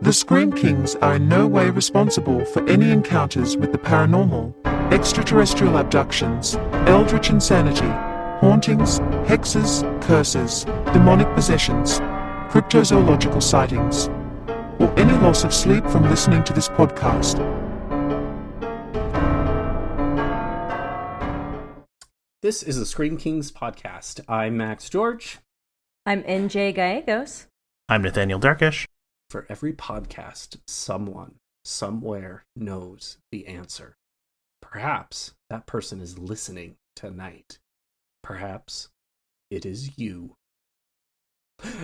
The Scream Kings are in no way responsible for any encounters with the paranormal, extraterrestrial abductions, eldritch insanity, hauntings, hexes, curses, demonic possessions, cryptozoological sightings, or any loss of sleep from listening to this podcast. This is the Scream Kings podcast. I'm Max George. I'm NJ Gallegos. I'm Nathaniel Darkish. For every podcast, someone, somewhere knows the answer. Perhaps that person is listening tonight. Perhaps it is you.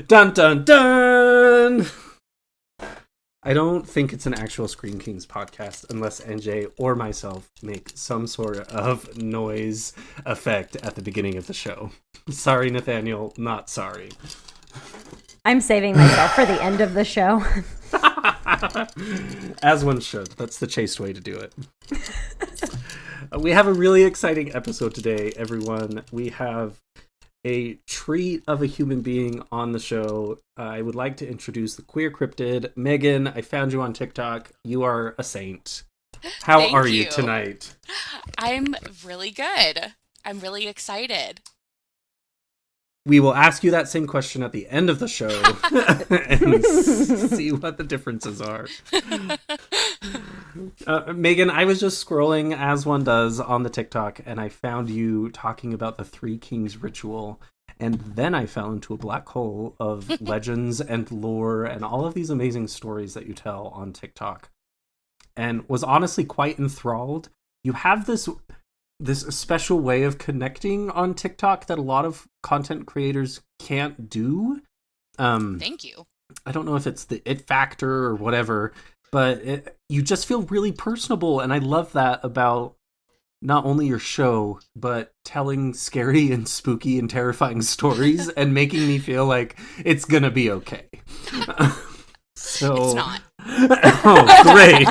Dun dun dun! I don't think it's an actual Scream Kings podcast unless NJ or myself make some sort of noise effect at the beginning of the show. Sorry, Nathaniel, not sorry. I'm saving myself for the end of the show. As one should. That's the chaste way to do it. We have a really exciting episode today, everyone. We have a treat of a human being on the show. I would like to introduce the Queer Cryptid. Megan, I found you on TikTok. You are a saint. How Thank are you you tonight? I'm really good. I'm really excited. We will ask you that same question at the end of the show and see what the differences are. Megan, I was just scrolling, as one does, on the TikTok, and I found you talking about the Three Kings ritual, and then I fell into a black hole of legends and lore and all of these amazing stories that you tell on TikTok, and was honestly quite enthralled. You have this special way of connecting on TikTok that a lot of content creators can't do. Thank you. I don't know if it's the it factor or whatever, but you just feel really personable, and I love that about not only your show, but telling scary and spooky and terrifying stories and making me feel like it's gonna be okay. So It's not. Oh, great.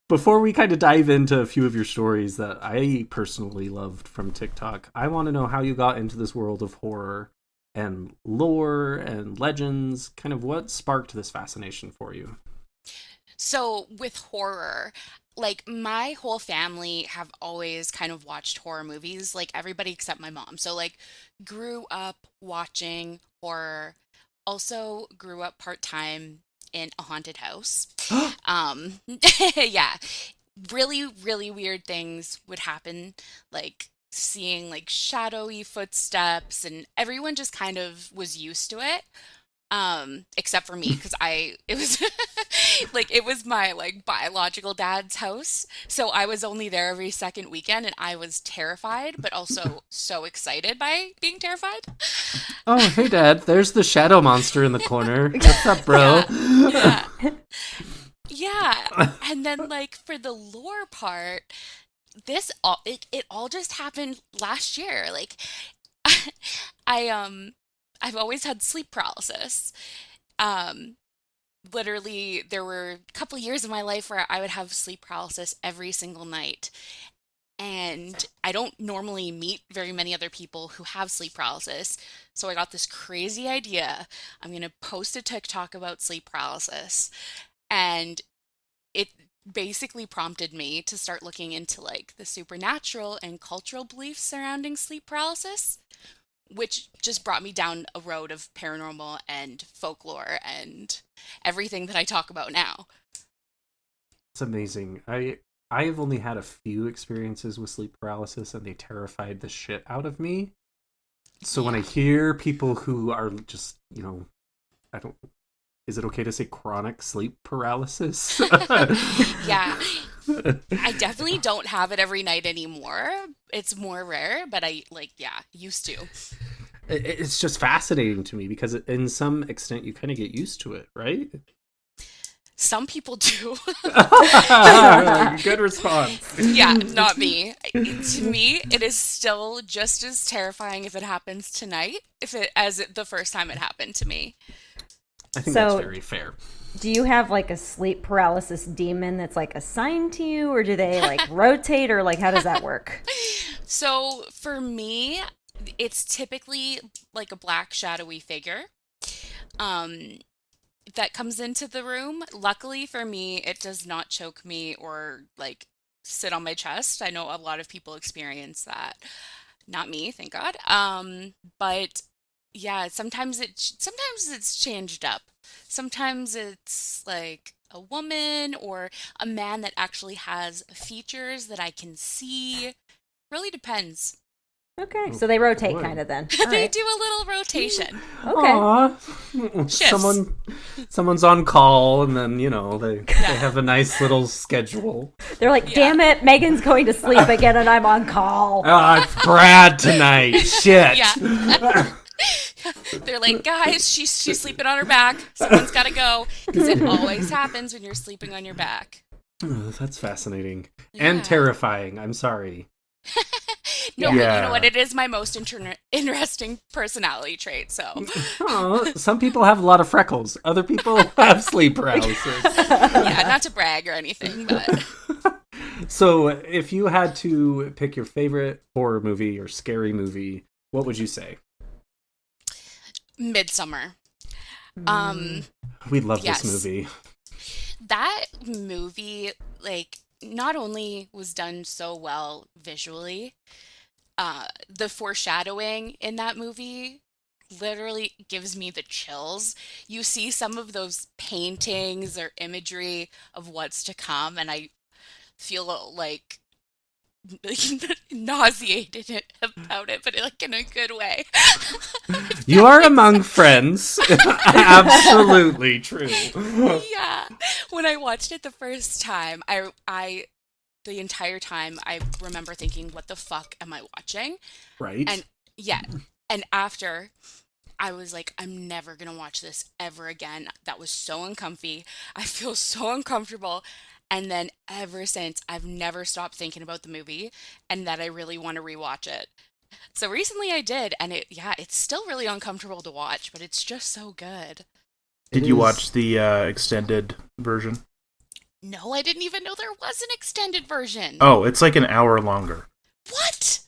Before we kind of dive into a few of your stories that I personally loved from TikTok, I want to know how you got into this world of horror and lore and legends. Kind of what sparked this fascination for you? So with horror, like my whole family have always kind of watched horror movies, like everybody except my mom. So like grew up watching horror, also grew up part-time in a haunted house. Yeah, really, really weird things would happen, like seeing like shadowy footsteps, and everyone just kind of was used to it. Except for me, because it was like it was my like biological dad's house, so I was only there every second weekend, and I was terrified, but also so excited by being terrified. Oh, hey, Dad, there's the shadow monster in the corner. What's up, bro? Yeah. Yeah. And then like for the lore part, it all just happened last year. Like I've always had sleep paralysis. Literally there were a couple years of my life where I would have sleep paralysis every single night. And I don't normally meet very many other people who have sleep paralysis. So I got this crazy idea. I'm going to post a TikTok about sleep paralysis. And it basically prompted me to start looking into like the supernatural and cultural beliefs surrounding sleep paralysis, which just brought me down a road of paranormal and folklore and everything that I talk about now. It's amazing. I've only had a few experiences with sleep paralysis, and they terrified the shit out of me. So when I hear people who are just, is it okay to say chronic sleep paralysis? Yeah. I definitely don't have it every night anymore. It's more rare, but I used to. It's just fascinating to me because in some extent you kind of get used to it, right? Some people do. Good response. Yeah, not me. To me, it is still just as terrifying if it happens tonight, as the first time it happened to me. I think that's very fair. Do you have like a sleep paralysis demon that's like assigned to you, or do they like rotate, or like how does that work? So for me, it's typically like a black shadowy figure. um, that comes into the room. Luckily for me, it does not choke me or like sit on my chest. I know a lot of people experience that. Not me, thank God. But yeah, sometimes it's changed up. Sometimes it's like a woman or a man that actually has features that I can see. Really depends. Okay, so they rotate Boy. kind of then. All They right. do a little rotation. Okay. Aw. Shifts. Someone's on call, and then they Yeah. have a nice little schedule. They're like, Yeah. damn it, Megan's going to sleep again and I'm on call. It's Brad tonight. Shit. Yeah. They're like, guys, she's sleeping on her back. Someone's got to go because it always happens when you're sleeping on your back. Oh, that's fascinating Yeah. and terrifying. I'm sorry. No, but you Yeah. know what? It is my most interesting personality trait. So Oh, some people have a lot of freckles. Other people have sleep paralysis. yeah, not to brag or anything, but So, if you had to pick your favorite horror movie or scary movie, what would you say? Midsummer. We love Yes. this movie. That movie, like, not only was done so well visually, the foreshadowing in that movie literally gives me the chills. You see some of those paintings or imagery of what's to come, and I feel like nauseated about it, but like in a good way. You are among friends. Absolutely true. Yeah. When I watched it the first time, I the entire time I remember thinking, what the fuck am I watching? Right? And yeah, and after I was like, I'm never gonna watch this ever again. That was so uncomfy. I feel so uncomfortable. And then ever since, I've never stopped thinking about the movie and that I really want to rewatch it. So recently I did, and it's still really uncomfortable to watch, but it's just so good. Did you watch the extended version? No, I didn't even know there was an extended version. Oh, it's like an hour longer. What?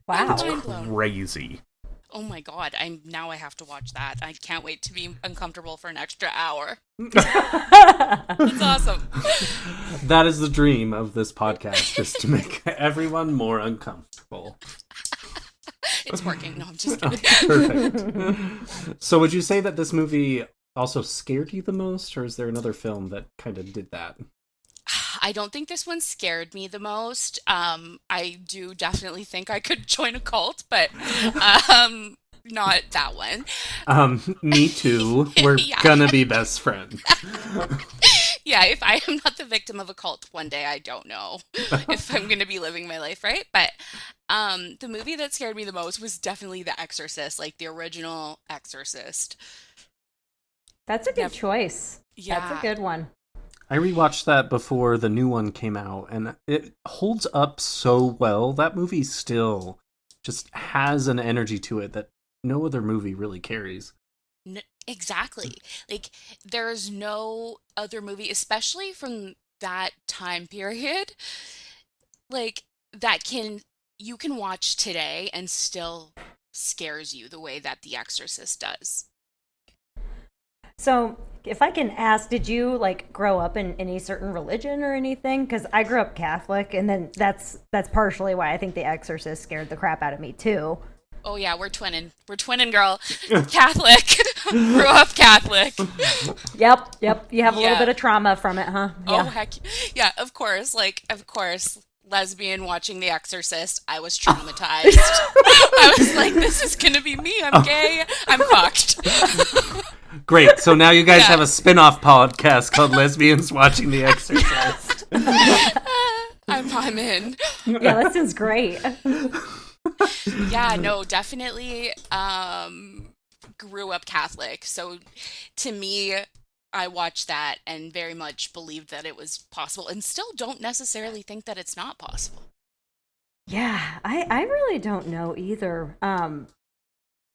Wow. I'm mind blown. Crazy. Oh my God, I have to watch that. I can't wait to be uncomfortable for an extra hour. It's awesome. That is the dream of this podcast, is to make everyone more uncomfortable. It's working. No, I'm just kidding. Perfect. So would you say that this movie also scared you the most, or is there another film that kind of did that? I don't think this one scared me the most. I do definitely think I could join a cult, but not that one. Me too. We're Yeah. gonna be best friends. Yeah, if I am not the victim of a cult one day, I don't know if I'm going to be living my life right. But the movie that scared me the most was definitely The Exorcist, like the original Exorcist. That's a good Never- choice. Yeah. That's a good one. I rewatched that before the new one came out, and it holds up so well. That movie still just has an energy to it that no other movie really carries. Exactly. Like, there's no other movie, especially from that time period, like, you can watch today and still scares you the way that The Exorcist does. So, if I can ask, did you like grow up in any certain religion or anything? Because I grew up Catholic, and then that's partially why I think The Exorcist scared the crap out of me too. Oh yeah, we're twinning. We're twinning, girl. Catholic. Grew up Catholic. Yep. You have a little Yeah. bit of trauma from it, huh? Oh heck yeah, of course. Like, of course, lesbian watching The Exorcist, I was traumatized. I was like, this is gonna be me. I'm gay. I'm fucked. Great. So now you guys Yeah. have a spin-off podcast called Lesbians Watching The Exorcist. I'm in. Yeah, that sounds great. Yeah, no, definitely grew up Catholic. So to me, I watched that and very much believed that it was possible and still don't necessarily think that it's not possible. Yeah, I really don't know either.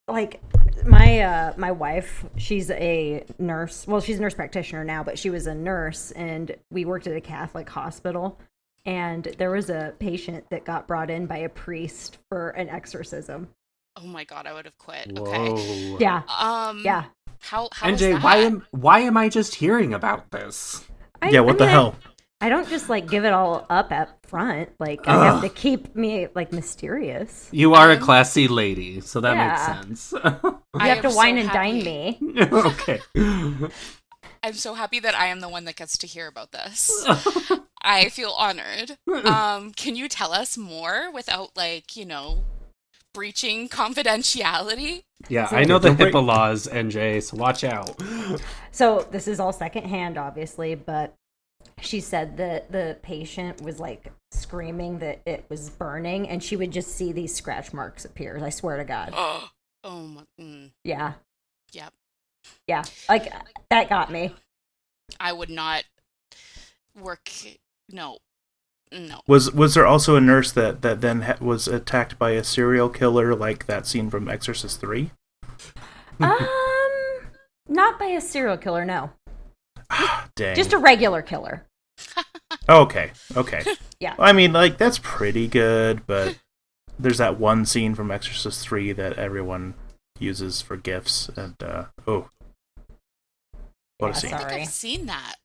Like my wife, she's a nurse. Well, she's a nurse practitioner now, but she was a nurse, and we worked at a Catholic hospital. And there was a patient that got brought in by a priest for an exorcism. Oh my God, I would have quit. Okay. Whoa. Yeah. Um, Yeah. how was NJ, that? why am I just hearing about this? Yeah, what the hell? I don't just like give it all up at front. Like I have to keep me like mysterious. You are a I'm- classy lady, so that Yeah. makes sense. You I have am to so wine and happy. dine me. Okay. I'm so happy that I am the one that gets to hear about this. I feel honored. Can you tell us more without like, breaching confidentiality? Yeah, So- I know the Don't break- HIPAA laws, NJ, so watch out. So this is all secondhand, obviously, but she said that the patient was like screaming that it was burning, and she would just see these scratch marks appear. I swear to God. Oh my, Yeah, yep. yeah. Like that got me. I would not work. No. Was there also a nurse that then was attacked by a serial killer like that scene from Exorcist 3? Not by a serial killer, no. Dang. Just a regular killer. Okay. Yeah. I mean, like, that's pretty good, but there's that one scene from Exorcist 3 that everyone uses for gifs, and, what Yeah, a scene. I think Sorry. I've seen that.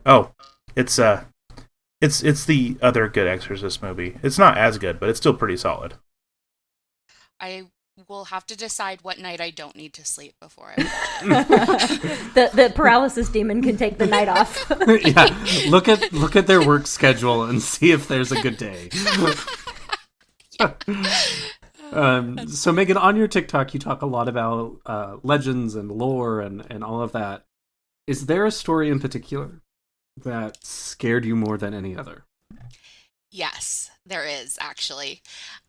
Oh, it's the other good Exorcist movie. It's not as good, but it's still pretty solid. I will have to decide what night I don't need to sleep before I watch it. The paralysis demon can take the night off. Yeah, look at their work schedule and see if there's a good day. So Megan, on your TikTok, you talk a lot about legends and lore and all of that. Is there a story in particular that scared you more than any other? Yes, there is actually.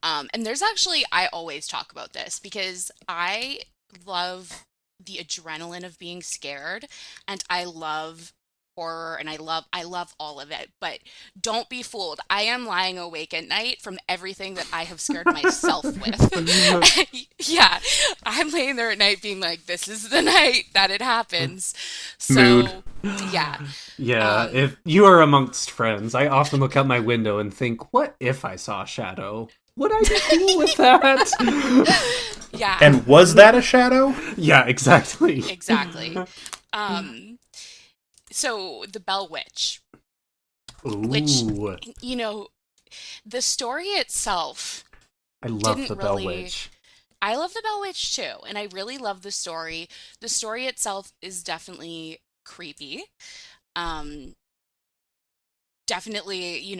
And there's actually, I always talk about this because I love the adrenaline of being scared and I love horror and I love all of it. But don't be fooled. I am lying awake at night from everything that I have scared myself with. Yeah, I'm laying there at night being like, this is the night that it happens. So, Mood. yeah. Yeah, if you are amongst friends, I often look out my window and think, what if I saw a shadow? Would I be cool with that? Yeah. And was that a shadow? Yeah, exactly. Exactly. So the Bell Witch, Ooh, which, the story itself, I love didn't the Bell really- Witch. I love the Bell Witch too, and I really love the story. The story itself is definitely creepy. Definitely,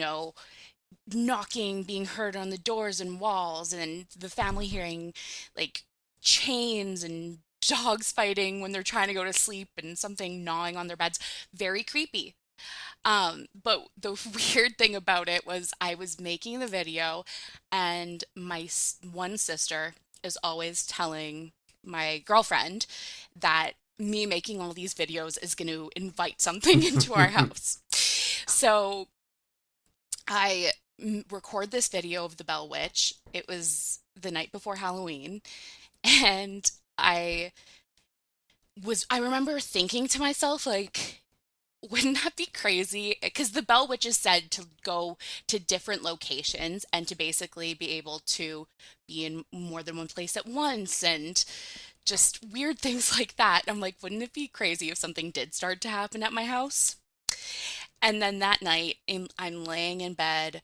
knocking being heard on the doors and walls, and the family hearing like chains and dogs fighting when they're trying to go to sleep and something gnawing on their beds. Very creepy. But the weird thing about it was I was making the video and my one sister is always telling my girlfriend that me making all these videos is going to invite something into our house. So I record this video of the Bell Witch. It was the night before Halloween, and I remember thinking to myself, like, wouldn't that be crazy? Because the Bell Witch is said to go to different locations and to basically be able to be in more than one place at once and just weird things like that. I'm like, wouldn't it be crazy if something did start to happen at my house? And then that night, I'm laying in bed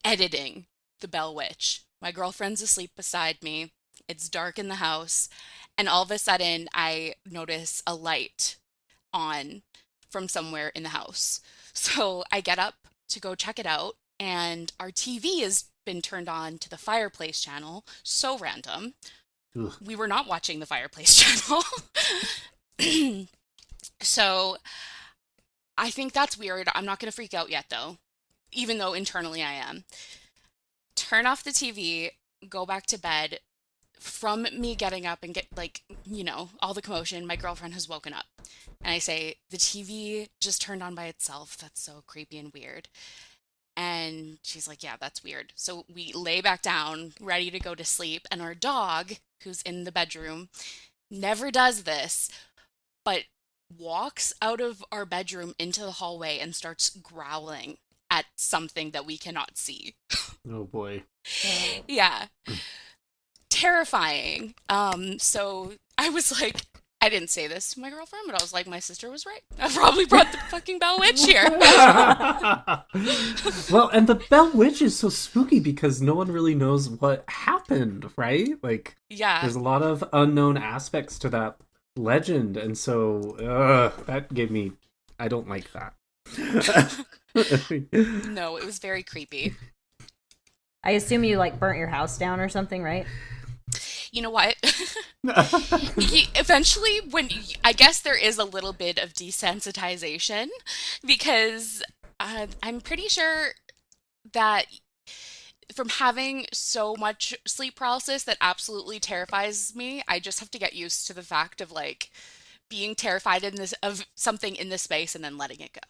editing the Bell Witch. My girlfriend's asleep beside me. It's dark in the house. And all of a sudden, I notice a light on from somewhere in the house. So I get up to go check it out, and our TV has been turned on to the fireplace channel. So random. Ugh. We were not watching the fireplace channel. So I think that's weird. I'm not going to freak out yet, though, even though internally I am. Turn off the TV, go back to bed. From me getting up and get, like, all the commotion, my girlfriend has woken up. And I say, the TV just turned on by itself. That's so creepy and weird. And she's like, yeah, that's weird. So we lay back down, ready to go to sleep. And our dog, who's in the bedroom, never does this, but walks out of our bedroom into the hallway and starts growling at something that we cannot see. Oh boy. Yeah. terrifying. So I was like, I didn't say this to my girlfriend, but I was like, my sister was right. I probably brought the fucking Bell Witch here. Well, and the Bell Witch is so spooky because no one really knows what happened, right? Like, Yeah. there's a lot of unknown aspects to that legend, and so that gave me. I don't like that. No, it was very creepy. I assume you like burnt your house down or something, right? You know what? Eventually, I guess there is a little bit of desensitization because I'm pretty sure that from having so much sleep paralysis that absolutely terrifies me, I just have to get used to the fact of like being terrified of something in this space and then letting it go.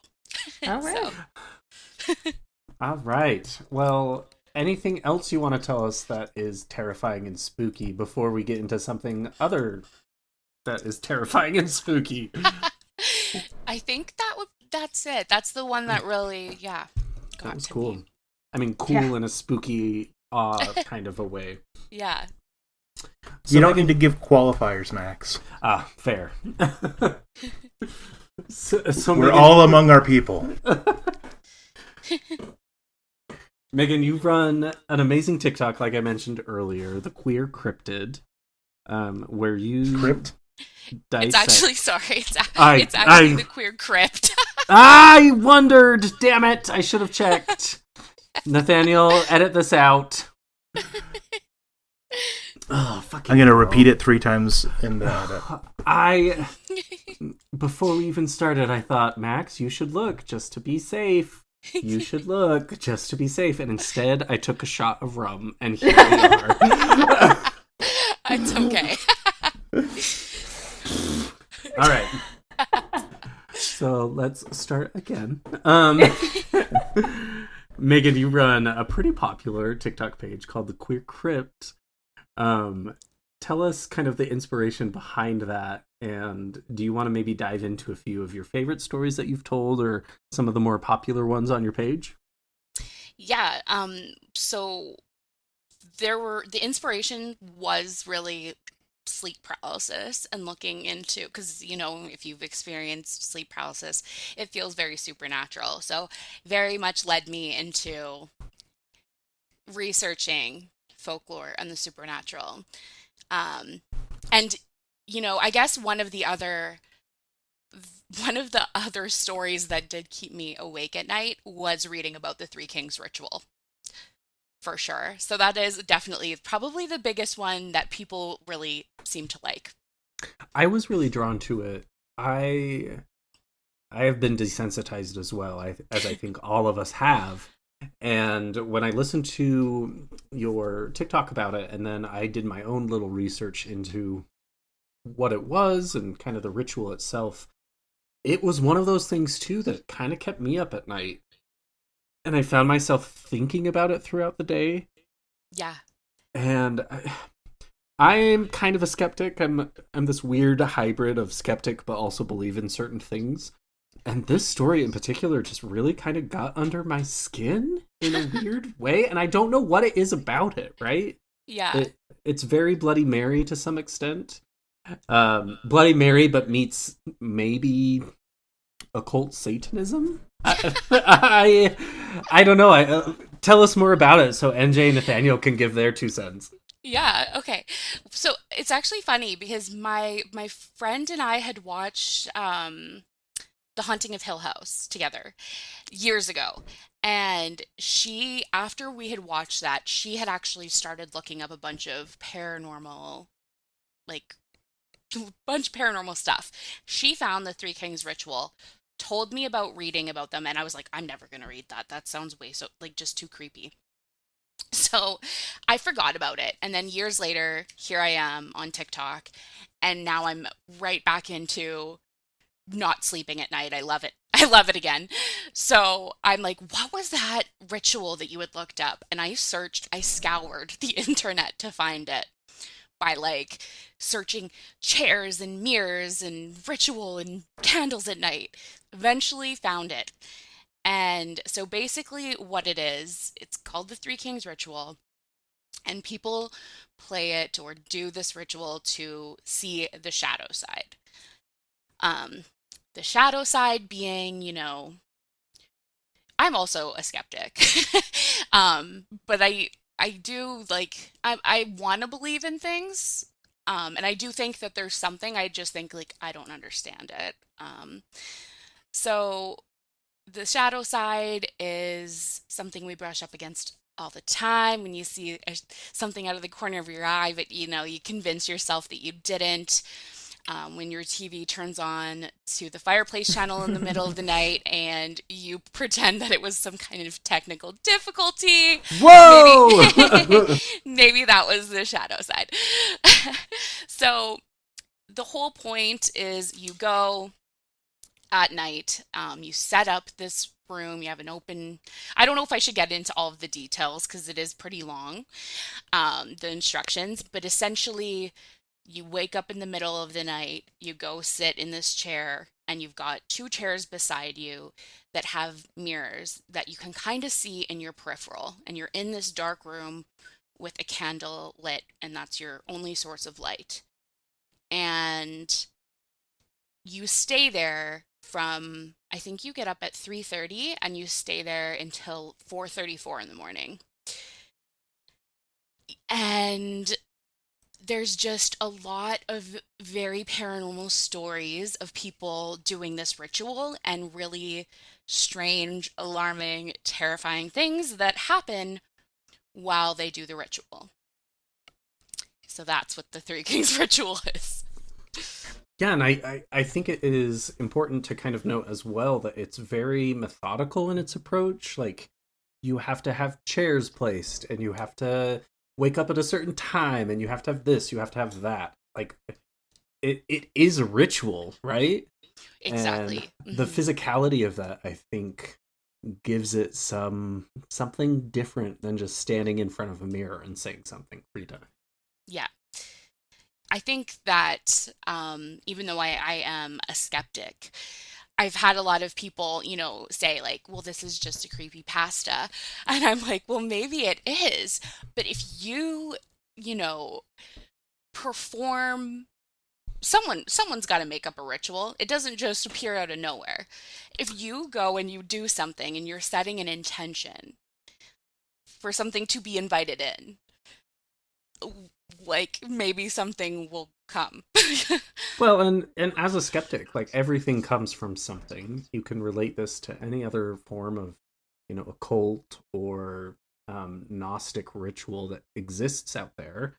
All right. So. All right. Well, anything else you want to tell us that is terrifying and spooky before we get into something other that is terrifying and spooky? I think that's it. That's the one that really, got That was to cool. me. I mean, cool in a spooky kind of a way. Yeah. So You don't need to give qualifiers, Max. Fair. so We're Megan, all among our people. Megan, you run an amazing TikTok, like I mentioned earlier, the Queer Cryptid, where you Crypt? dissect. It's actually, sorry, it's I- actually the Queer Crypt. I wondered. Damn it! I should have checked. Nathaniel, edit this out. Oh, fucking I'm going to hell. repeat it 3 times in the edit. Before we even started, I thought, Max, you should look just to be safe. You should look just to be safe. And instead, I took a shot of rum, and here we are. It's okay. All right. So let's start again. Megan, you run a pretty popular TikTok page called TheQueerCrypt. Tell us kind of the inspiration behind that, and do you want to maybe dive into a few of your favorite stories that you've told, or some of the more popular ones on your page? Yeah. So the inspiration was really sleep paralysis and looking into, because if you've experienced sleep paralysis, it feels very supernatural. So very much led me into researching folklore and the supernatural. And I guess one of the other stories that did keep me awake at night was reading about the Three Kings ritual, for sure. So that is definitely probably the biggest one that people really seem to like. I was really drawn to it. I have been desensitized as well, as I think all of us have. And when I listened to your TikTok about it, and then I did my own little research into what it was and kind of the ritual itself, it was one of those things too that kind of kept me up at night. And I found myself thinking about it throughout the day. Yeah. And I'm kind of a skeptic. I'm this weird hybrid of skeptic but also believe in certain things. And this story in particular just really kind of got under my skin in a weird way. And I don't know what it is about it, right? Yeah. It's very Bloody Mary to some extent. Bloody Mary, but meets maybe occult Satanism? I don't know. Tell us more about it so NJ and Nathaniel can give their 2 cents. Yeah, okay. So it's actually funny because my friend and I had watched The Haunting of Hill House together years ago. And after we had watched that, she had actually started looking up a bunch of paranormal stuff. She found the Three Kings ritual, told me about reading about them, and I was like, I'm never gonna read that. That sounds just too creepy. So I forgot about it. And then years later, here I am on TikTok, and now I'm right back into not sleeping at night. I love it. I love it again. So I'm like, what was that ritual that you had looked up? And I scoured the internet to find it by searching chairs and mirrors and ritual and candles at night. Eventually found it. And so basically what it is, it's called the Three Kings ritual. And people play it or do this ritual to see the shadow side. Um, the shadow side being, I'm also a skeptic. But I do like I want to believe in things. And I do think that there's something. I just think like I don't understand it. So the shadow side is something we brush up against all the time. When you see something out of the corner of your eye, but you convince yourself that you didn't. When your TV turns on to the fireplace channel in the middle of the night and you pretend that it was some kind of technical difficulty. Whoa! Maybe that was the shadow side. So the whole point is you go at night, you set up this room, you have an open, I don't know if I should get into all of the details because it is pretty long, the instructions, but essentially you wake up in the middle of the night, you go sit in this chair, and you've got two chairs beside you that have mirrors that you can kind of see in your peripheral. And you're in this dark room with a candle lit, and that's your only source of light. And you stay there from, I think you get up at 3:30 and you stay there until 4:34 in the morning. And there's just a lot of very paranormal stories of people doing this ritual and really strange, alarming, terrifying things that happen while they do the ritual. So that's what the Three Kings ritual is. Yeah, and I think it is important to kind of note as well that it's very methodical in its approach. Like, you have to have chairs placed, and you have to wake up at a certain time, and you have to have this, you have to have that. Like, it is a ritual, right? Exactly. And the physicality of that, I think, gives it something different than just standing in front of a mirror and saying something 3 times. Yeah. I think that even though I am a skeptic, I've had a lot of people, say like, well, this is just a creepypasta. And I'm like, well, maybe it is. But if perform, someone's got to make up a ritual. It doesn't just appear out of nowhere. If you go and you do something and you're setting an intention for something to be invited in, like maybe something will come. Well, and as a skeptic, like, everything comes from something. You can relate this to any other form of, occult or Gnostic ritual that exists out there.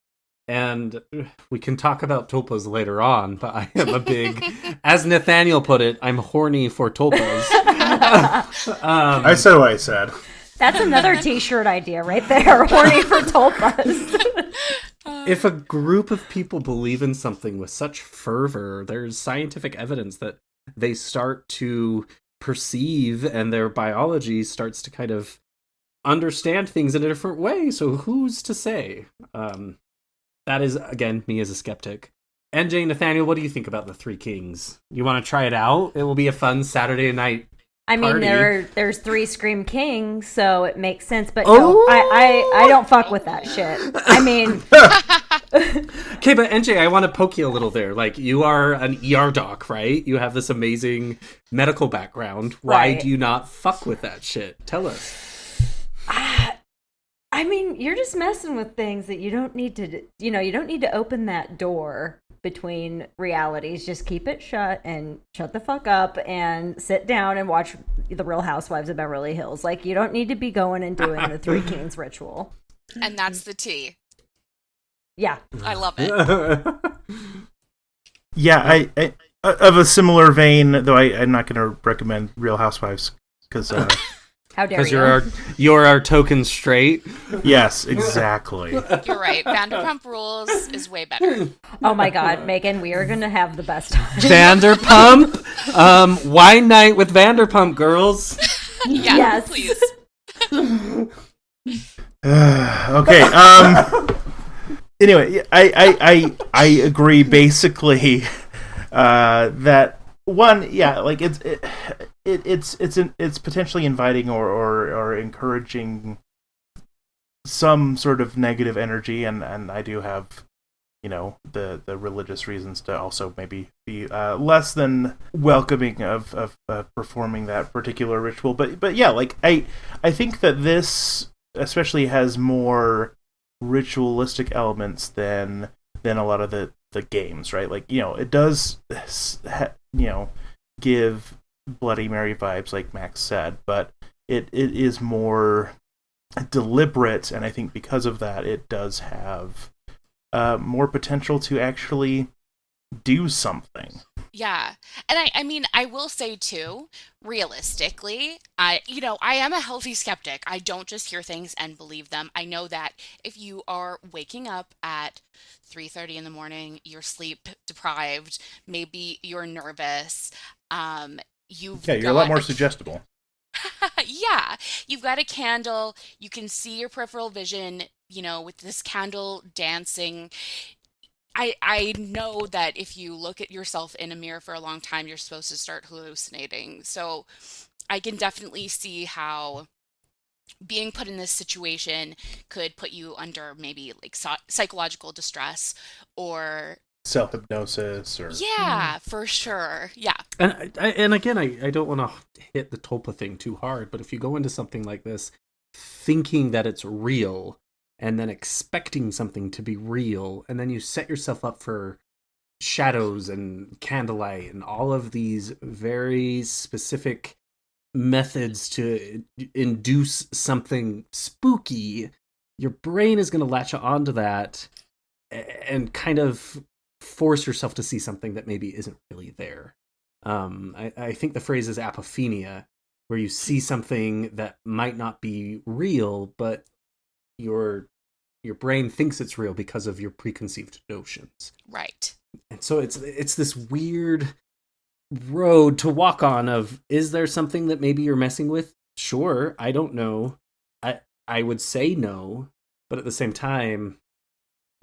And we can talk about tulpas later on, but I am a big, as Nathaniel put it, I'm horny for tulpas. I said what I said. That's another t-shirt idea right there. Horny for tulpas. If a group of people believe in something with such fervor, there's scientific evidence that they start to perceive and their biology starts to kind of understand things in a different way. So who's to say? That is, again, me as a skeptic. NJ, Nathaniel, what do you think about the Three Kings? You want to try it out? It will be a fun Saturday night I mean, party. there's 3 Scream Kings, so it makes sense. But no, I don't fuck with that shit. I mean, Okay, but NJ, I want to poke you a little there. Like, you are an ER doc, right? You have this amazing medical background. Why Right. do you not fuck with that shit? Tell us. I mean, you're just messing with things that you don't need to. You don't need to open that door between realities. Just keep it shut and shut the fuck up and sit down and watch The Real Housewives of Beverly Hills. Like, you don't need to be going and doing the Three Kings ritual. And that's the tea. Yeah. I love it. Yeah, I of a similar vein, though I'm not going to recommend Real Housewives because How dare Because you? you're our token straight. yes, exactly. You're right. Vanderpump Rules is way better. Oh my God, Megan, we are going to have the best time. Vanderpump. Wine night with Vanderpump, girls. Yeah, Yes. please. Okay. Anyway, I agree basically that one, yeah, like it's potentially inviting or encouraging some sort of negative energy, and I do have, the religious reasons to also maybe be less than welcoming of performing that particular ritual. But yeah, like I think that this especially has more ritualistic elements than a lot of the games, right? Like, it does give Bloody Mary vibes, like Max said, but it is more deliberate, and I think because of that, it does have more potential to actually do something. Yeah. And I mean, I will say too, realistically, I am a healthy skeptic. I don't just hear things and believe them. I know that if you are waking up at 3:30 in the morning, you're sleep deprived, maybe you're nervous, you've Yeah, you're a lot got more suggestible. yeah, you've got a candle, you can see your peripheral vision, with this candle dancing. I know that if you look at yourself in a mirror for a long time, you're supposed to start hallucinating. So I can definitely see how being put in this situation could put you under maybe like psychological distress or Self-hypnosis or... yeah, for sure. Yeah. And again, I don't want to hit the Tulpa thing too hard, but if you go into something like this thinking that it's real and then expecting something to be real, and then you set yourself up for shadows and candlelight and all of these very specific methods to induce something spooky, your brain is going to latch onto that and kind of force yourself to see something that maybe isn't really there. I think the phrase is apophenia, where you see something that might not be real, but your brain thinks it's real because of your preconceived notions. Right. And so it's this weird road to walk on of, is there something that maybe you're messing with? Sure, I don't know. I would say no, but at the same time,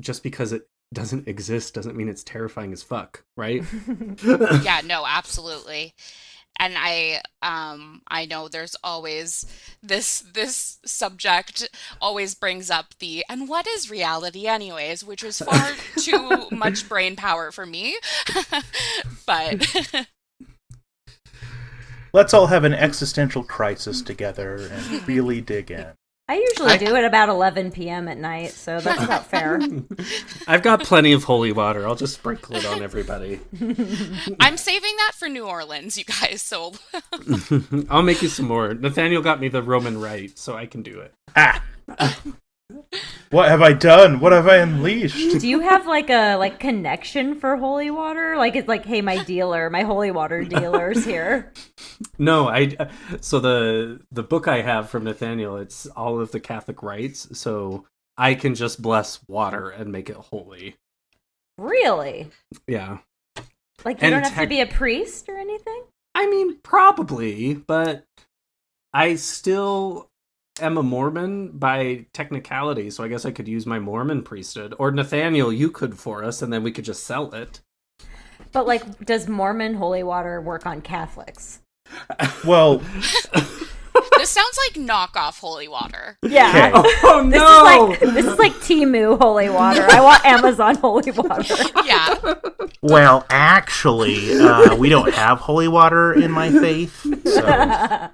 just because it doesn't exist doesn't mean it's terrifying as fuck, right? Yeah, no, absolutely. And I know there's always this subject always brings up the and what is reality anyways, which is far too much brain power for me. But let's all have an existential crisis together and really dig in. I usually do it about 11 p.m. at night, so that's about fair. I've got plenty of holy water. I'll just sprinkle it on everybody. I'm saving that for New Orleans, you guys. So I'll make you some more. Nathaniel got me the Roman Rite, so I can do it. Ah! What have I done? What have I unleashed? Do you have like a connection for holy water? Like it's like, hey, my holy water dealer's here. No, so the book I have from Nathaniel, it's all of the Catholic rites, so I can just bless water and make it holy. Really? Yeah. Like you don't have to be a priest or anything? I mean, probably, but I still am a Mormon by technicality, so I guess I could use my Mormon priesthood. Or Nathaniel, you could for us, and then we could just sell it. But like, does Mormon holy water work on Catholics? Well, this sounds like knockoff holy water. Yeah. Okay. Oh no! This is like Temu holy water. I want Amazon holy water. Yeah. Well, actually, we don't have holy water in my faith, so.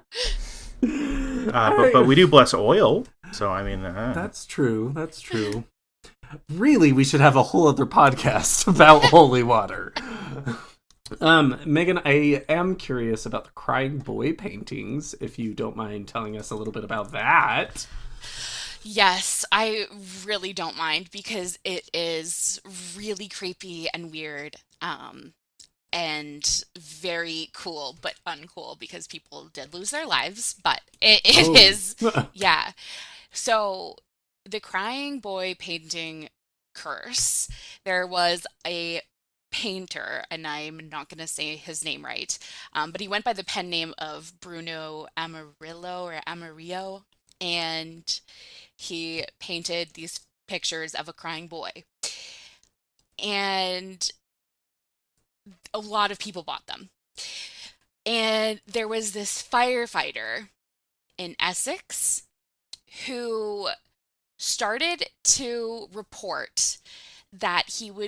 But we do bless oil, so I mean... That's true. Really, we should have a whole other podcast about holy water. Megan, I am curious about the crying boy paintings, if you don't mind telling us a little bit about that. Yes, I really don't mind because it is really creepy and weird. And very cool, but uncool because people did lose their lives. But it is, yeah. So the crying boy painting curse, there was a painter, and I'm not going to say his name right, but he went by the pen name of Bruno Amarillo, and he painted these pictures of a crying boy. And a lot of people bought them. And there was this firefighter in Essex who started to report that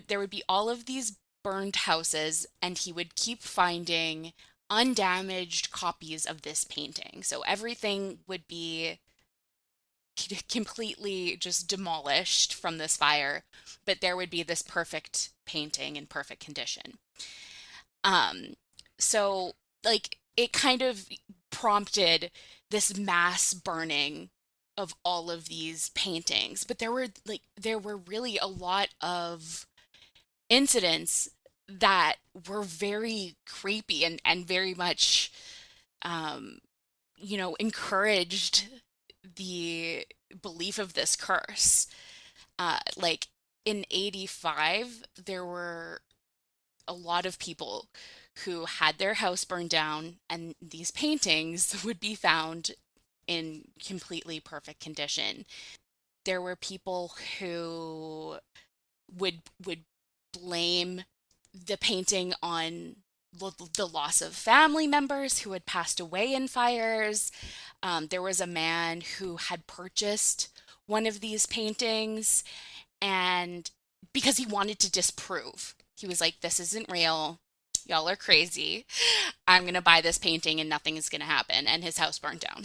there would be all of these burned houses, and he would keep finding undamaged copies of this painting. So everything would be completely just demolished from this fire, but there would be this perfect painting in perfect condition. Um, so like it kind of prompted this mass burning of all of these paintings, but there were really a lot of incidents that were very creepy and very much um encouraged the belief of this curse. Like in 85, there were a lot of people who had their house burned down, and these paintings would be found in completely perfect condition. There were people who would blame the painting on the loss of family members who had passed away in fires. There was a man who had purchased one of these paintings, and because he wanted to disprove, he was like, this isn't real. Y'all are crazy. I'm gonna buy this painting and nothing is gonna happen. And his house burned down.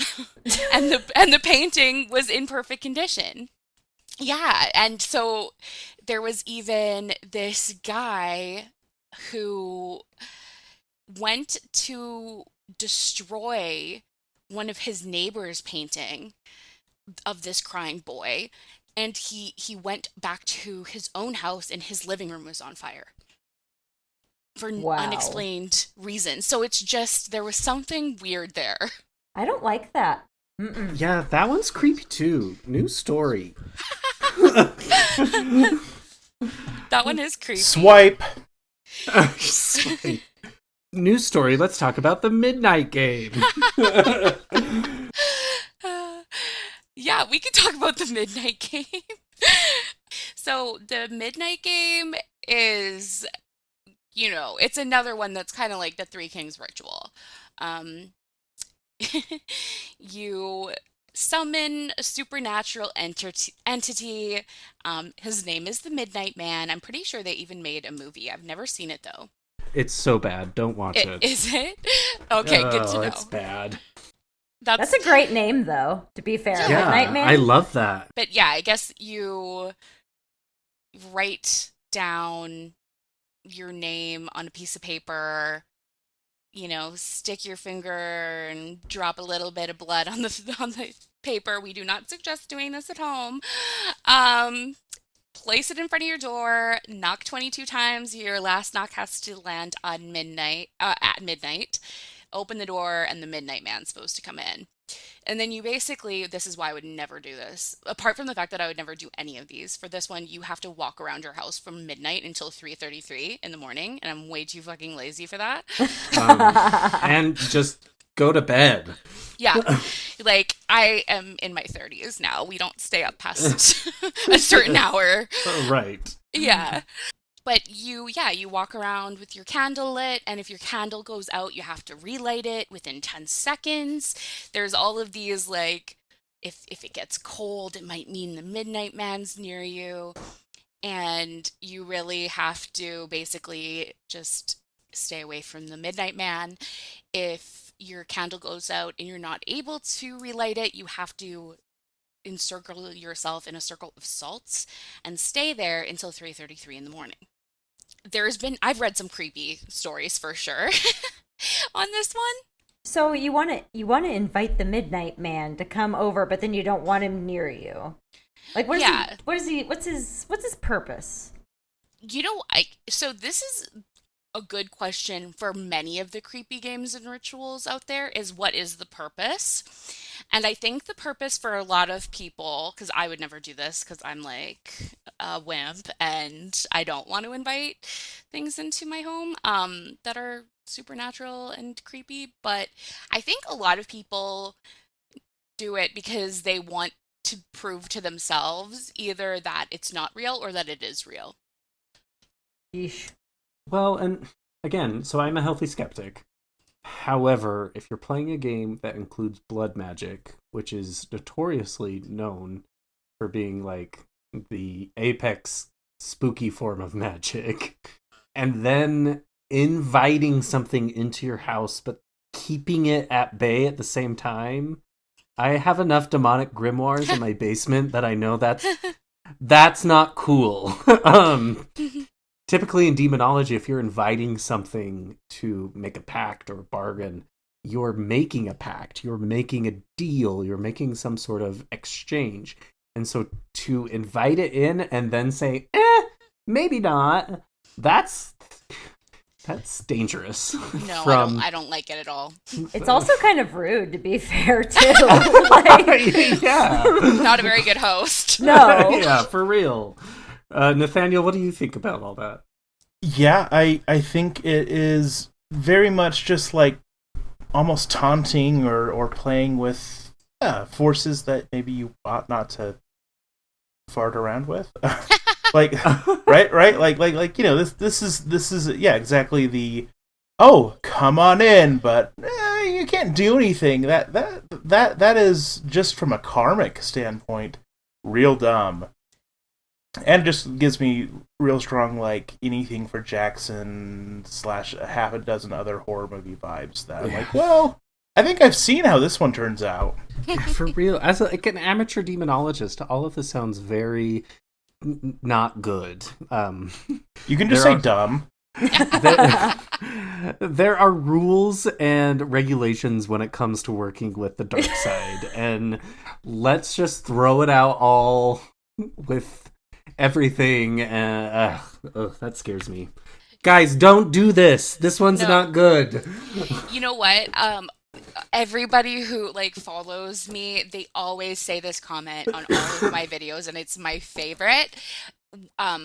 And the painting was in perfect condition. Yeah, and so there was even this guy who went to destroy one of his neighbor's painting of this crying boy, and he went back to his own house and his living room was on fire for Wow. unexplained reasons. So it's just there was something weird there. I don't like that. Mm-mm. Yeah, that one's creepy too. New story. That one is creepy. Swipe. News story. Let's talk about the Midnight Game. Yeah, we could talk about the Midnight Game. So the Midnight Game is, it's another one that's kind of like the Three Kings ritual. Um, you summon a supernatural entity. His name is the Midnight Man. I'm pretty sure they even made a movie. I've never seen it though. It's so bad. Don't watch it. Is it? Okay, good to know. It's bad. That's a great name, though, to be fair. Yeah, Midnight Man? I love that. But yeah, I guess you write down your name on a piece of paper, stick your finger and drop a little bit of blood on the paper. We do not suggest doing this at home. Place it in front of your door, knock 22 times. Your last knock has to land on at midnight. Open the door, and the Midnight Man's supposed to come in. And then you basically, this is why I would never do this. Apart from the fact that I would never do any of these, for this one, you have to walk around your house from midnight until 3:33 in the morning, and I'm way too fucking lazy for that. And just go to bed. Yeah. Like, I am in my 30s now. We don't stay up past a certain hour. Right. Yeah. But you walk around with your candle lit, and if your candle goes out, you have to relight it within 10 seconds. There's all of these, like, if it gets cold, it might mean the Midnight Man's near you. And you really have to basically just stay away from the Midnight Man. If your candle goes out and you're not able to relight it, you have to encircle yourself in a circle of salts and stay there until 3:33 in the morning. I've read some creepy stories for sure on this one. So you want to invite the Midnight Man to come over, but then you don't want him near you. Like, what's his purpose? So this is a good question for many of the creepy games and rituals out there, is what is the purpose? And I think the purpose for a lot of people, because I would never do this because I'm like a wimp and I don't want to invite things into my home that are supernatural and creepy, but I think a lot of people do it because they want to prove to themselves either that it's not real or that it is real. Yeesh. Well, and again, so I'm a healthy skeptic. However, if you're playing a game that includes blood magic, which is notoriously known for being like the apex spooky form of magic, and then inviting something into your house, but keeping it at bay at the same time. I have enough demonic grimoires in my basement that I know that's not cool. Typically in demonology, if you're inviting something to make a pact or a bargain, you're making a pact, you're making a deal, you're making some sort of exchange. And so to invite it in and then say, maybe not, that's dangerous. No, I don't like it at all. It's also kind of rude, to be fair, too. Like, yeah. Not a very good host. no. Yeah, for real. Nathaniel, what do you think about all that? Yeah, I think it is very much just like almost taunting or playing with forces that maybe you ought not to fart around with. Like right like you know, this is yeah, exactly the come on in, but you can't do anything. That is just from a karmic standpoint real dumb. And it just gives me real strong, like, anything for Jackson / a half a dozen other horror movie vibes that I'm like, well, I think I've seen how this one turns out. For real. As like an amateur demonologist, all of this sounds very not good. You can just say dumb. There are rules and regulations when it comes to working with the dark side, and let's just throw it out all with everything. That scares me. Guys, don't do this. This one's not good. You know what? Everybody who like follows me, they always say this comment on all of my videos, and it's my favorite.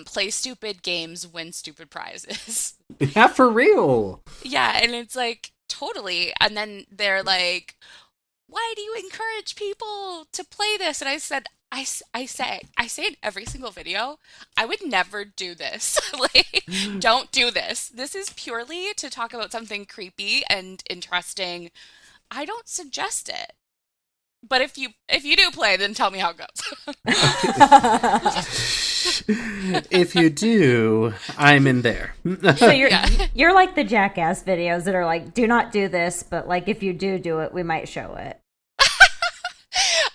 Play stupid games, win stupid prizes. Yeah, for real. Yeah, and it's like totally. And then they're like, "Why do you encourage people to play this?" And I said, I say in every single video, I would never do this. Like, don't do this. This is purely to talk about something creepy and interesting. I don't suggest it. But if you do play, then tell me how it goes. If you do, I'm in there. So you're like the Jackass videos that are like, do not do this, but like if you do it, we might show it.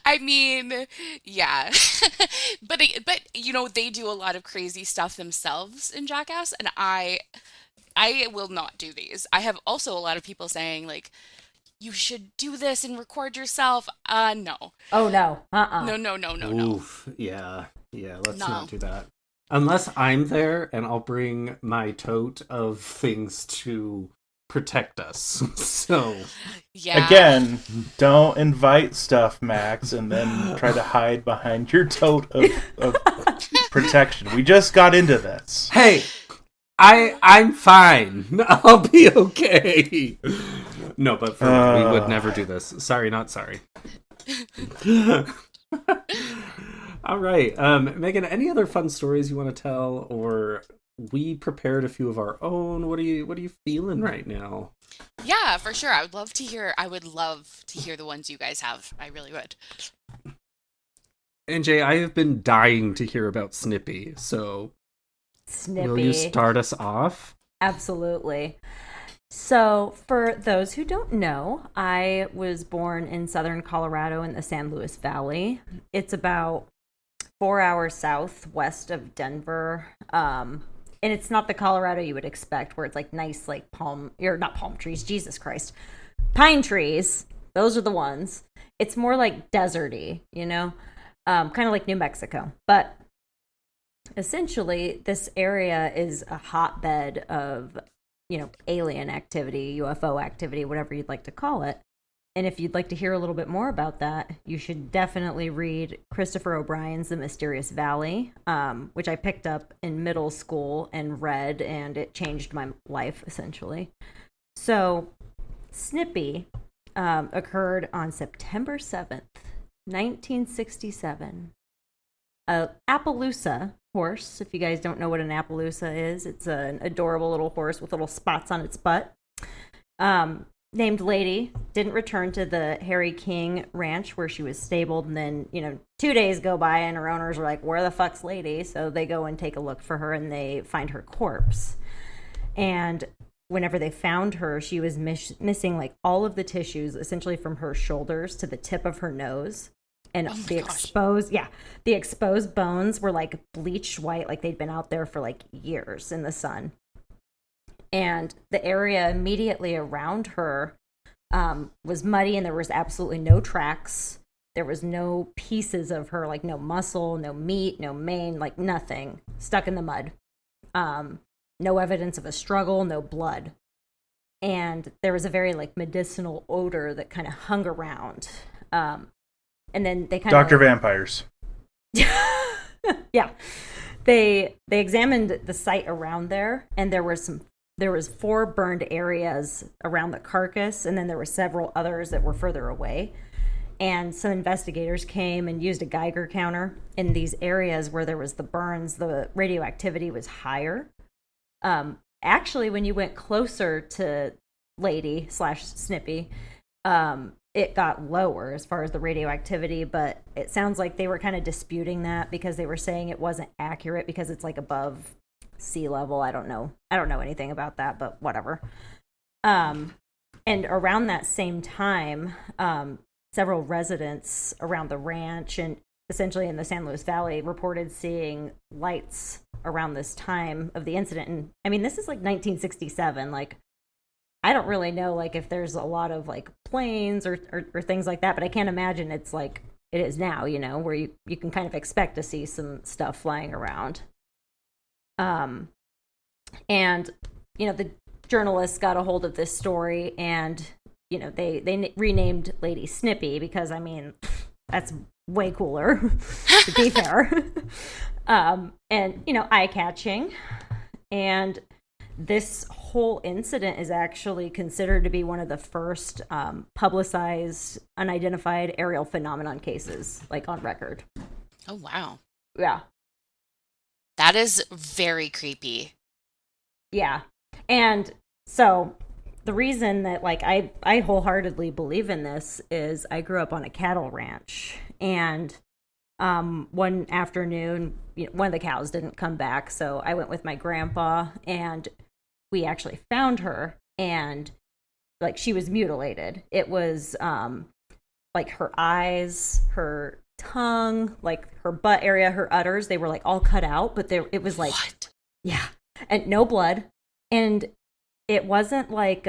I mean, yeah. but you know, they do a lot of crazy stuff themselves in Jackass, and I will not do these. I have also a lot of people saying like, you should do this and record yourself. No. Oh no. No. Oof. Yeah. Let's not do that. Unless I'm there, and I'll bring my tote of things to protect us. So yeah. Again, don't invite stuff, Max, and then try to hide behind your tote of protection. We just got into this. Hey, I'm fine. I'll be okay. No, but for we would never do this. Sorry, not sorry. All right, Megan. Any other fun stories you want to tell, or we prepared a few of our own? What are you feeling right now? Yeah, for sure. I would love to hear the ones you guys have. I really would. NJ, I have been dying to hear about Snippy. So, will you start us off? Absolutely. So, for those who don't know, I was born in southern Colorado in the San Luis Valley. It's about 4 hours southwest of Denver. And it's not the Colorado you would expect, where it's like nice, like not palm trees, Jesus Christ. Pine trees. Those are the ones. It's more like deserty, you know, kind of like New Mexico. But essentially, this area is a hotbed of, you know, alien activity, UFO activity, whatever you'd like to call it. And if you'd like to hear a little bit more about that, you should definitely read Christopher O'Brien's The Mysterious Valley, which I picked up in middle school and read, and it changed my life, essentially. So, Snippy occurred on September 7th, 1967. A Appaloosa horse, if you guys don't know what an Appaloosa is, it's an adorable little horse with little spots on its butt. named Lady didn't return to the Harry King ranch where she was stabled. And then, 2 days go by and her owners are like, where the fuck's Lady? So they go and take a look for her and they find her corpse. And whenever they found her, she was missing like all of the tissues, essentially from her shoulders to the tip of her nose. And the exposed bones were like bleached white, like they'd been out there for like years in the sun. And the area immediately around her was muddy, and there was absolutely no tracks. There was no pieces of her, like no muscle, no meat, no mane, like nothing stuck in the mud. No evidence of a struggle, no blood. And there was a very like medicinal odor that kind of hung around. And then they kind of Dr. Vampires. Yeah. They examined the site around there, and there was 4 burned areas around the carcass, and then there were several others that were further away. And some investigators came and used a Geiger counter in these areas where there was the burns. The radioactivity was higher. Actually, when you went closer to Lady / Snippy, it got lower as far as the radioactivity, but it sounds like they were kind of disputing that because they were saying it wasn't accurate because it's like above sea level. I don't know anything about that, but whatever. And around that same time, several residents around the ranch and essentially in the San Luis Valley reported seeing lights around this time of the incident. And I mean, this is like 1967. Like, I don't really know like if there's a lot of like planes or things like that, but I can't imagine it's like it is now, where you can kind of expect to see some stuff flying around. And the journalists got a hold of this story, and they renamed Lady Snippy because I mean that's way cooler to be fair. And eye-catching. And this whole incident is actually considered to be one of the first publicized unidentified aerial phenomenon cases, like on record. Oh, wow. Yeah. That is very creepy. Yeah. And so the reason that like I wholeheartedly believe in this is I grew up on a cattle ranch, and one afternoon, one of the cows didn't come back, so I went with my grandpa, and we actually found her, and like she was mutilated. It was like her eyes, her tongue, like her butt area, her udders, they were like all cut out, but it was like What? Yeah, and no blood, and it wasn't like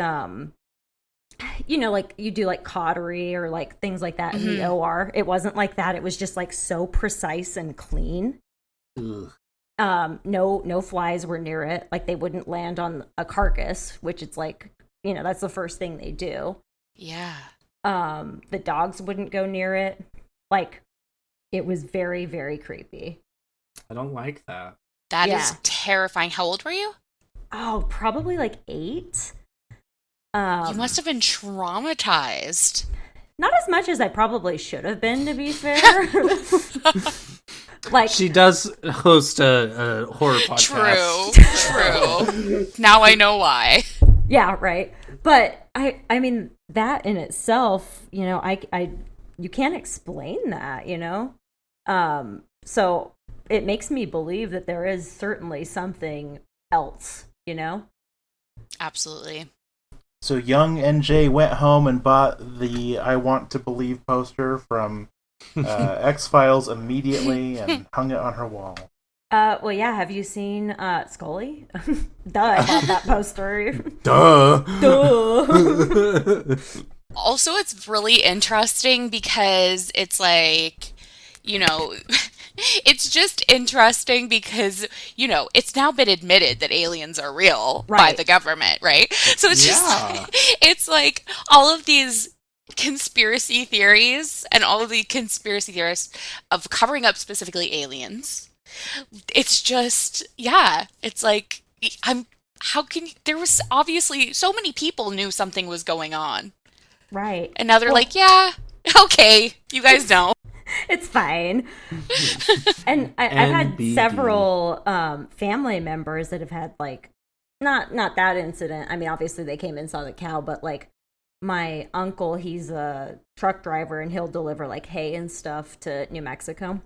like you do like cautery or like things like that in the OR. It wasn't like that. It was just like so precise and clean. Ugh. No flies were near it. Like they wouldn't land on a carcass, which it's like, that's the first thing they do. Yeah. The dogs wouldn't go near it. Like it was very, very creepy. I don't like that. That Yeah. is terrifying. How old were you? Oh, probably like 8. You must have been traumatized. Not as much as I probably should have been, to be fair. Like She does host a horror podcast. True. Now I know why. Yeah, right. But I mean that in itself, you can't explain that, So it makes me believe that there is certainly something else, Absolutely. So young NJ went home and bought the I Want to Believe poster from X-Files immediately and hung it on her wall. Well, yeah. Have you seen Scully? Duh, I bought that poster. Duh. Duh. Also, it's really interesting because it's like, it's just interesting because, it's now been admitted that aliens are real by Right. the government, right? So it's Yeah. it's like all of these conspiracy theories and all of the conspiracy theorists of covering up specifically aliens. It's just, yeah, it's like, there was obviously so many people knew something was going on. Right. And now they're Well- like, yeah, okay, you guys know. It's fine. And I've had NBD. several family members that have had like not that incident. I mean, obviously they came and saw the cow, but like my uncle, he's a truck driver, and he'll deliver like hay and stuff to New Mexico.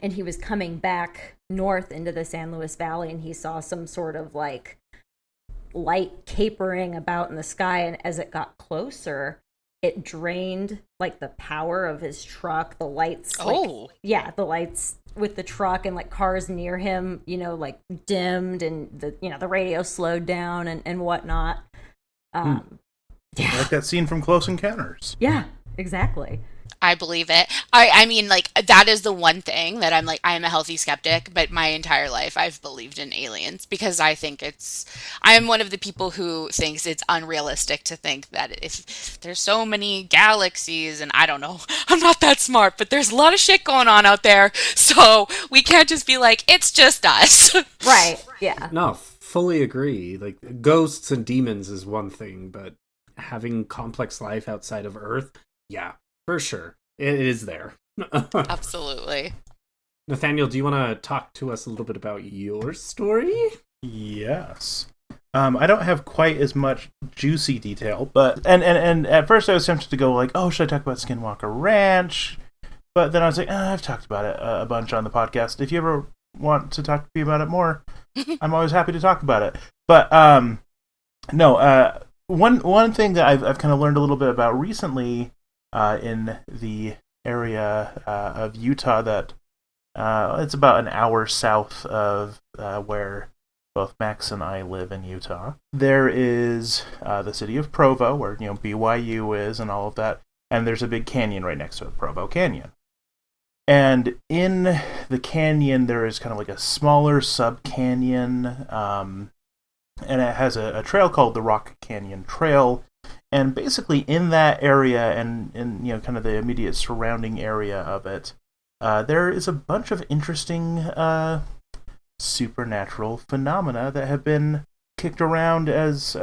And he was coming back north into the San Luis Valley, and he saw some sort of like light capering about in the sky. And as it got closer, it drained like the power of his truck. The lights, Oh. the lights with the truck and like cars near him, like dimmed, and the radio slowed down and whatnot. Like that scene from Close Encounters. Yeah, exactly. I believe it. I mean, like, that is the one thing that I'm like, I'm a healthy skeptic, but my entire life I've believed in aliens because I think I'm one of the people who thinks it's unrealistic to think that if there's so many galaxies, and I don't know, I'm not that smart, but there's a lot of shit going on out there, so we can't just be like, it's just us. Right, yeah. No, fully agree. Like, ghosts and demons is one thing, but having complex life outside of Earth, yeah, for sure. It is there. Absolutely. Nathaniel, do you want to talk to us a little bit about your story? Yes. I don't have quite as much juicy detail, but and at first I was tempted to go like, oh, should I talk about Skinwalker Ranch? But then I was like, I've talked about it a bunch on the podcast. If you ever want to talk to me about it more, I'm always happy to talk about it. But no, one thing that I've kind of learned a little bit about recently in the area of Utah that it's about an hour south of where both Max and I live in Utah. There is the city of Provo, where BYU is and all of that, and there's a big canyon right next to it, Provo Canyon. And in the canyon, there is kind of like a smaller sub-canyon, and it has a trail called the Rock Canyon Trail. And basically in that area and in kind of the immediate surrounding area of it, there is a bunch of interesting supernatural phenomena that have been kicked around as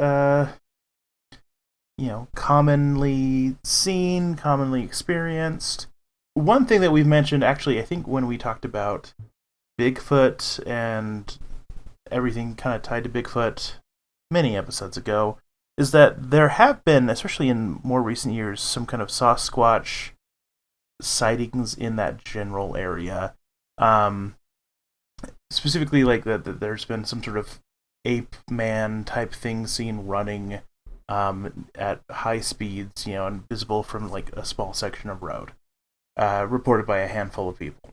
commonly seen, commonly experienced. One thing that we've mentioned, actually, I think when we talked about Bigfoot and everything kind of tied to Bigfoot many episodes ago, is that there have been, especially in more recent years, some kind of Sasquatch sightings in that general area. Specifically, like that there's been some sort of ape man type thing seen running at high speeds, and visible from like a small section of road, reported by a handful of people.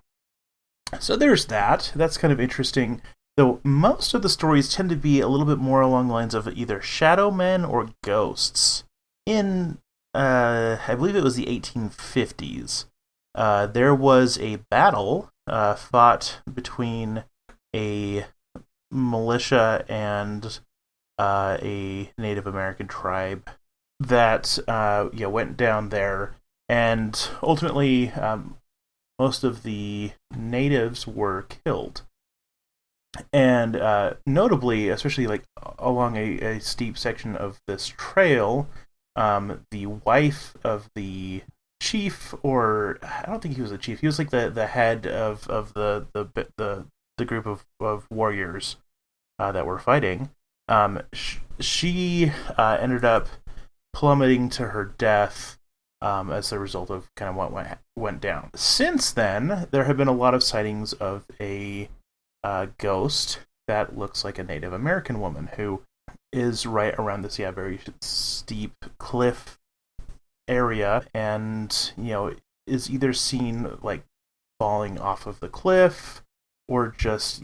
So there's that. That's kind of interesting. Though most of the stories tend to be a little bit more along the lines of either shadow men or ghosts. In, I believe it was the 1850s, there was a battle fought between a militia and a Native American tribe that went down there, and ultimately most of the natives were killed. And notably, especially like along a steep section of this trail, the wife of the chief, or I don't think he was a chief. He was like the head of the group of warriors that were fighting. She ended up plummeting to her death as a result of kind of what went down. Since then, there have been a lot of sightings of a ghost that looks like a Native American woman who is right around this very steep cliff area, and is either seen like falling off of the cliff, or just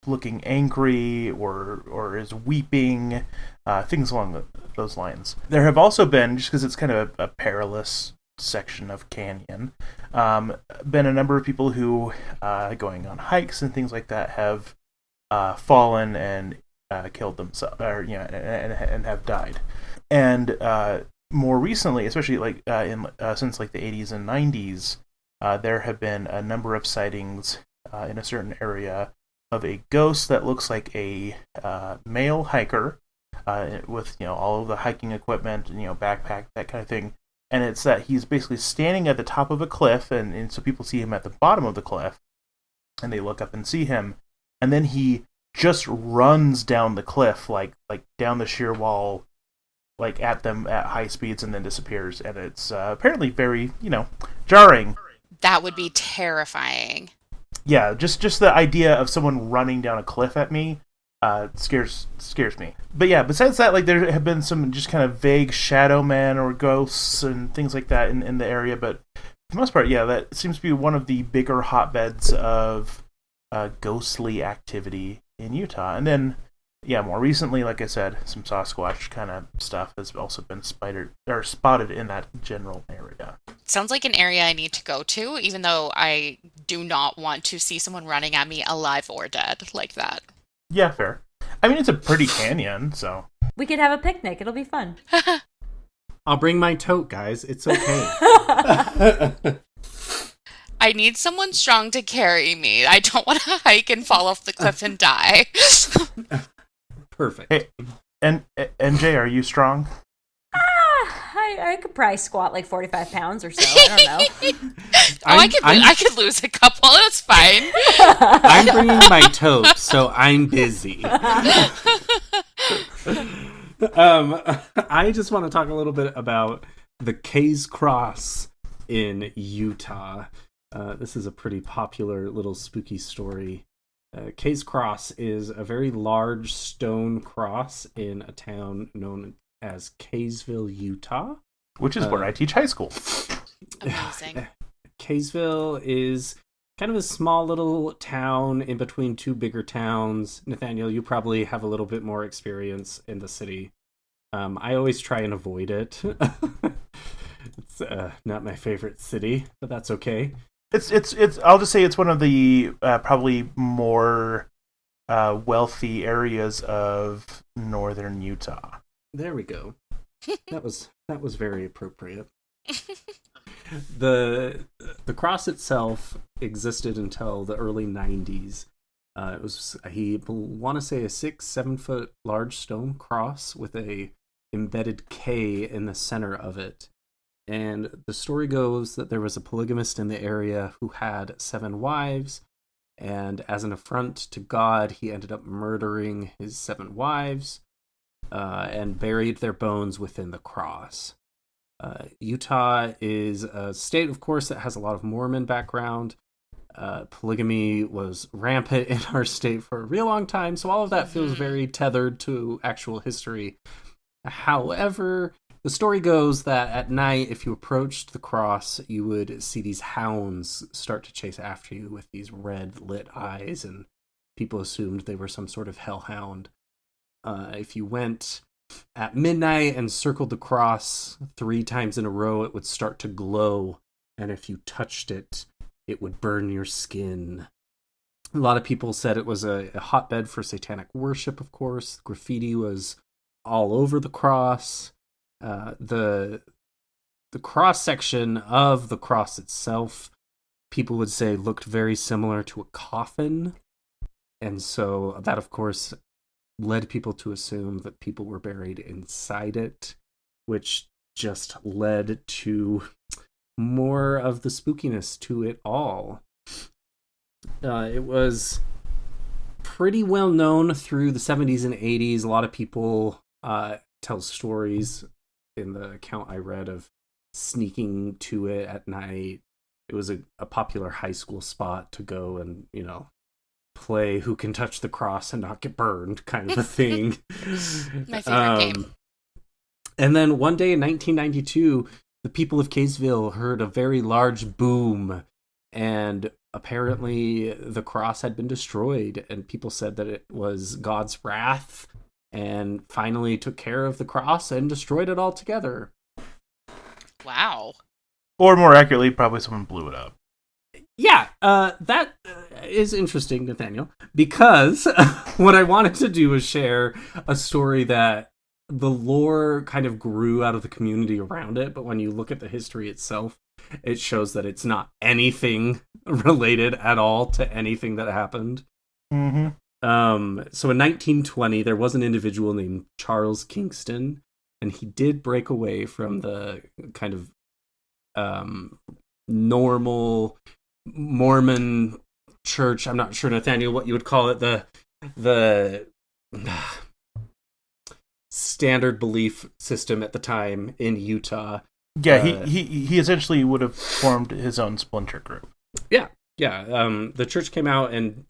looking angry, or is weeping, things along those lines. There have also been, just because it's kind of a perilous section of canyon, been a number of people who, going on hikes and things like that, have fallen and killed themselves, or and have died. And more recently, especially like since like the 80s and 90s, there have been a number of sightings in a certain area of a ghost that looks like a male hiker with all of the hiking equipment, backpack, that kind of thing. And it's that he's basically standing at the top of a cliff, and so people see him at the bottom of the cliff, and they look up and see him, and then he just runs down the cliff, like down the sheer wall, like at them at high speeds and then disappears, and it's apparently very jarring. That would be terrifying. Yeah, just the idea of someone running down a cliff at me scares me. But yeah, besides that, like there have been some just kind of vague shadow men or ghosts and things like that in the area, but for the most part, yeah, that seems to be one of the bigger hotbeds of ghostly activity in Utah. And then, yeah, more recently, like I said, some Sasquatch kind of stuff has also been spotted in that general area. Sounds like an area I need to go to, even though I do not want to see someone running at me alive or dead like that. Yeah, fair. I mean, it's a pretty canyon, so. We could have a picnic. It'll be fun. I'll bring my tote, guys. It's okay. I need someone strong to carry me. I don't want to hike and fall off the cliff and die. Perfect. Hey, and MJ, are you strong? I could probably squat like 45 pounds or so. I don't know. I could lose a couple. That's fine. I'm bringing my tote, so I'm busy. I just want to talk a little bit about the K's Cross in Utah. This is a pretty popular little spooky story. K's Cross is a very large stone cross in a town known as Kaysville, Utah. Which is where I teach high school. Amazing. Kaysville is kind of a small little town in between two bigger towns. Nathaniel, you probably have a little bit more experience in the city. I always try and avoid it. It's not my favorite city, but that's okay. It's. I'll just say it's one of the probably more wealthy areas of northern Utah. There we go. That was very appropriate. The cross itself existed until the early 90s. It was, I want to say, a 6-7 foot large stone cross with a embedded K in the center of it. And the story goes that there was a polygamist in the area who had 7 wives, and as an affront to God, he ended up murdering his 7 wives and buried their bones within the cross. Utah is a state, of course, that has a lot of Mormon background. Polygamy was rampant in our state for a real long time, so all of that feels very tethered to actual history. However, the story goes that at night, if you approached the cross, you would see these hounds start to chase after you with these red lit eyes, and people assumed they were some sort of hellhound. If you went at midnight and circled the cross 3 times in a row, it would start to glow, and if you touched it, it would burn your skin. A lot of people said it was a hotbed for satanic worship, of course. Graffiti was all over the cross. The cross section of the cross itself, people would say, looked very similar to a coffin, and so that, of course, led people to assume that people were buried inside it, which just led to more of the spookiness to it all. It was pretty well known through the 70s and 80s. A lot of people tell stories in the account I read of sneaking to it at night. It was a popular high school spot to go and, play who can touch the cross and not get burned kind of a thing. My favorite game. And then one day in 1992, the people of Kaysville heard a very large boom, and apparently the cross had been destroyed, and people said that it was God's wrath and finally took care of the cross and destroyed it altogether. Wow. Or more accurately, probably someone blew it up. Yeah, that is interesting, Nathaniel, because what I wanted to do was share a story that the lore kind of grew out of the community around it, but when you look at the history itself, it shows that it's not anything related at all to anything that happened. Mm-hmm. So in 1920, there was an individual named Charles Kingston, and he did break away from the kind of normal Mormon church. I'm not sure, Nathaniel, what you would call it. The standard belief system at the time in Utah. Yeah, he essentially would have formed his own splinter group. Yeah. The church came out and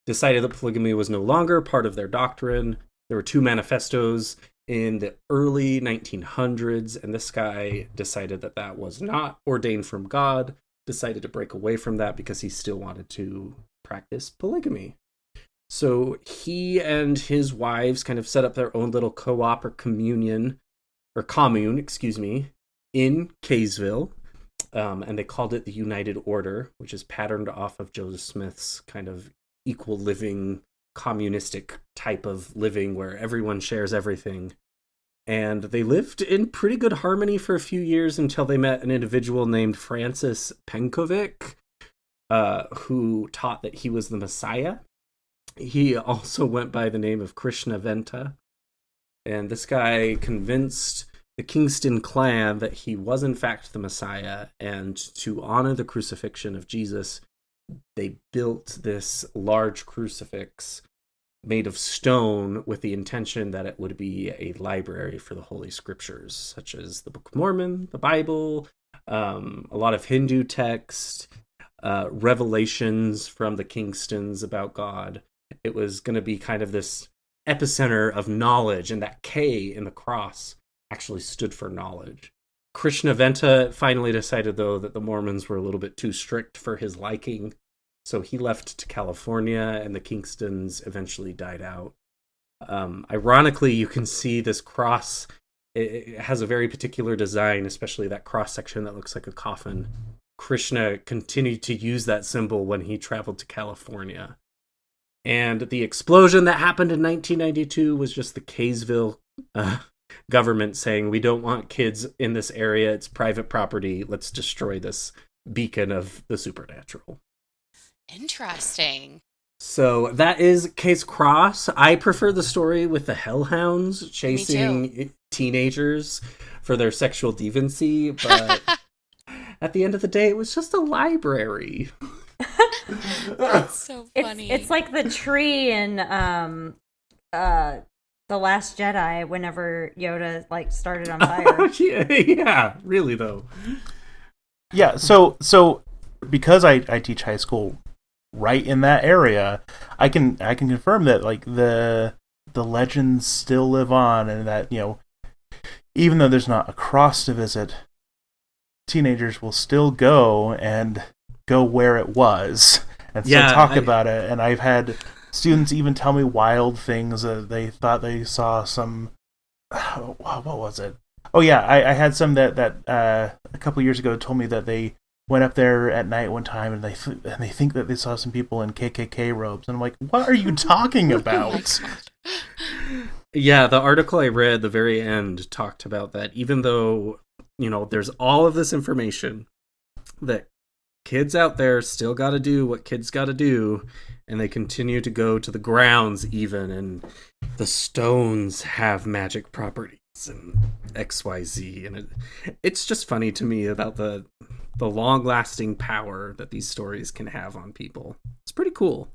decided that polygamy was no longer part of their doctrine. There were 2 manifestos in the early 1900s, and this guy decided that that was not ordained from God, decided to break away from that because he still wanted to practice polygamy. So he and his wives kind of set up their own little co-op or commune, in Kaysville, and they called it the United Order, which is patterned off of Joseph Smith's kind of equal living, communistic type of living where everyone shares everything. And they lived in pretty good harmony for a few years until they met an individual named Francis Penkovic, who taught that he was the Messiah. He also went by the name of Krishna Venta. And this guy convinced the Kingston clan that he was in fact the Messiah, and to honor the crucifixion of Jesus, they built this large crucifix made of stone with the intention that it would be a library for the Holy Scriptures, such as the Book of Mormon, the Bible, a lot of Hindu text, revelations from the Kingstons about God. It was going to be kind of this epicenter of knowledge, and that K in the cross actually stood for knowledge. Krishna Venta finally decided, though, that the Mormons were a little bit too strict for his liking, so he left to California, and the Kingstons eventually died out. Ironically, you can see this cross. It has a very particular design, especially that cross-section that looks like a coffin. Krishna continued to use that symbol when he traveled to California. And the explosion that happened in 1992 was just the Kaysville government saying, we don't want kids in this area. It's private property. Let's destroy this beacon of the supernatural. Interesting. So that is Case Cross. I prefer the story with the hellhounds chasing teenagers for their sexual deviancy, but at the end of the day, it was just a library. That's so funny. It's like the tree in The Last Jedi whenever Yoda started on fire. Yeah, really though. Yeah, so because I teach high school right in that area, I can confirm that the legends still live on, and that even though there's not a cross to visit, teenagers will still go where it was and still talk about it. And I've had students even tell me wild things that they thought they saw some. What was it? Oh yeah, I had some that a couple years ago told me that they went up there at night one time and they think that they saw some people in KKK robes, and I'm like, what are you talking about? Yeah, the article I read, the very end, talked about that. Even though there's all of this information that kids out there still got to do what kids got to do, and they continue to go to the grounds even, and the stones have magic properties and XYZ, and it's just funny to me about the long-lasting power that these stories can have on people. It's pretty cool.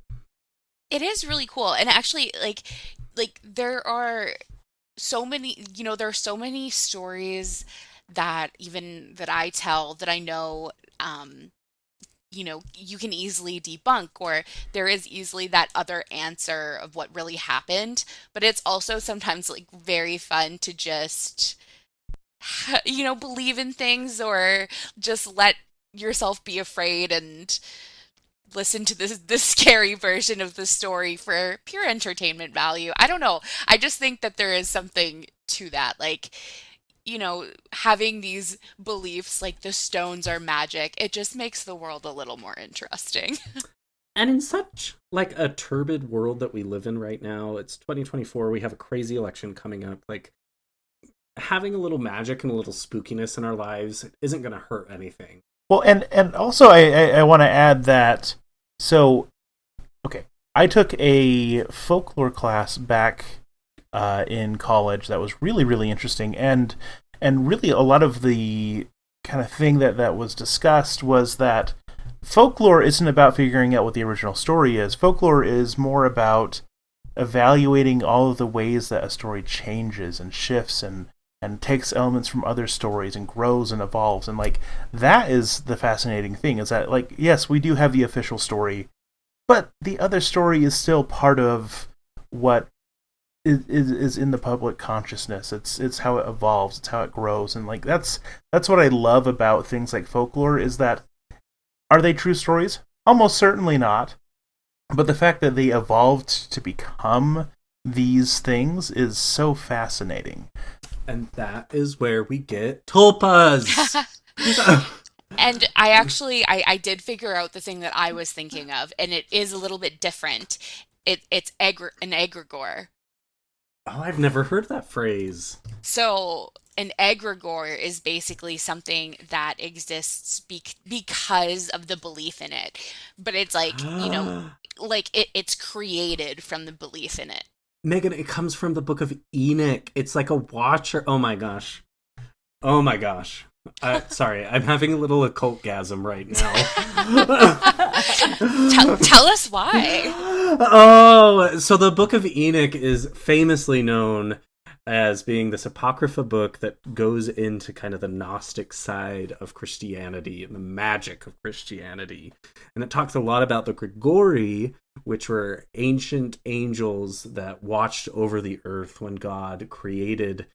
It is really cool. And actually, like there are so many, there are so many stories that I tell that I know, you can easily debunk, or there is easily that other answer of what really happened. But it's also sometimes very fun to just, believe in things, or just let yourself be afraid and listen to this scary version of the story for pure entertainment value. I don't know. I just think that there is something to that. Having these beliefs like the stones are magic, it just makes the world a little more interesting. And in such a turbid world that we live in right now, it's 2024, we have a crazy election coming up. Having a little magic and a little spookiness in our lives isn't going to hurt anything. Well, and also I want to add that, I took a folklore class back in college that was really, really interesting, and really a lot of the kind of thing that was discussed was that folklore isn't about figuring out what the original story is. Folklore is more about evaluating all of the ways that a story changes and shifts and takes elements from other stories and grows and evolves. And like, that is the fascinating thing, is that like, yes, we do have the official story, but the other story is still part of what is in the public consciousness. It's how it evolves, it's how it grows. And like, that's what I love about things like folklore, is that, are they true stories? Almost certainly not. But the fact that they evolved to become these things is so fascinating. And that is where we get tulpas. And I actually, I did figure out the thing that I was thinking of, and it is a little bit different. It's an egregore. Oh, I've never heard that phrase. So an egregore is basically something that exists because of the belief in it. But it's like, like it's created from the belief in it. Megan, it comes from the Book of Enoch. It's like a watcher. Oh my gosh. Oh my gosh. Sorry, I'm having a little occult-gasm right now. Tell us why. Oh, so the Book of Enoch is famously known as being this apocrypha book that goes into kind of the Gnostic side of Christianity and the magic of Christianity. And it talks a lot about the Grigori, which were ancient angels that watched over the earth when God created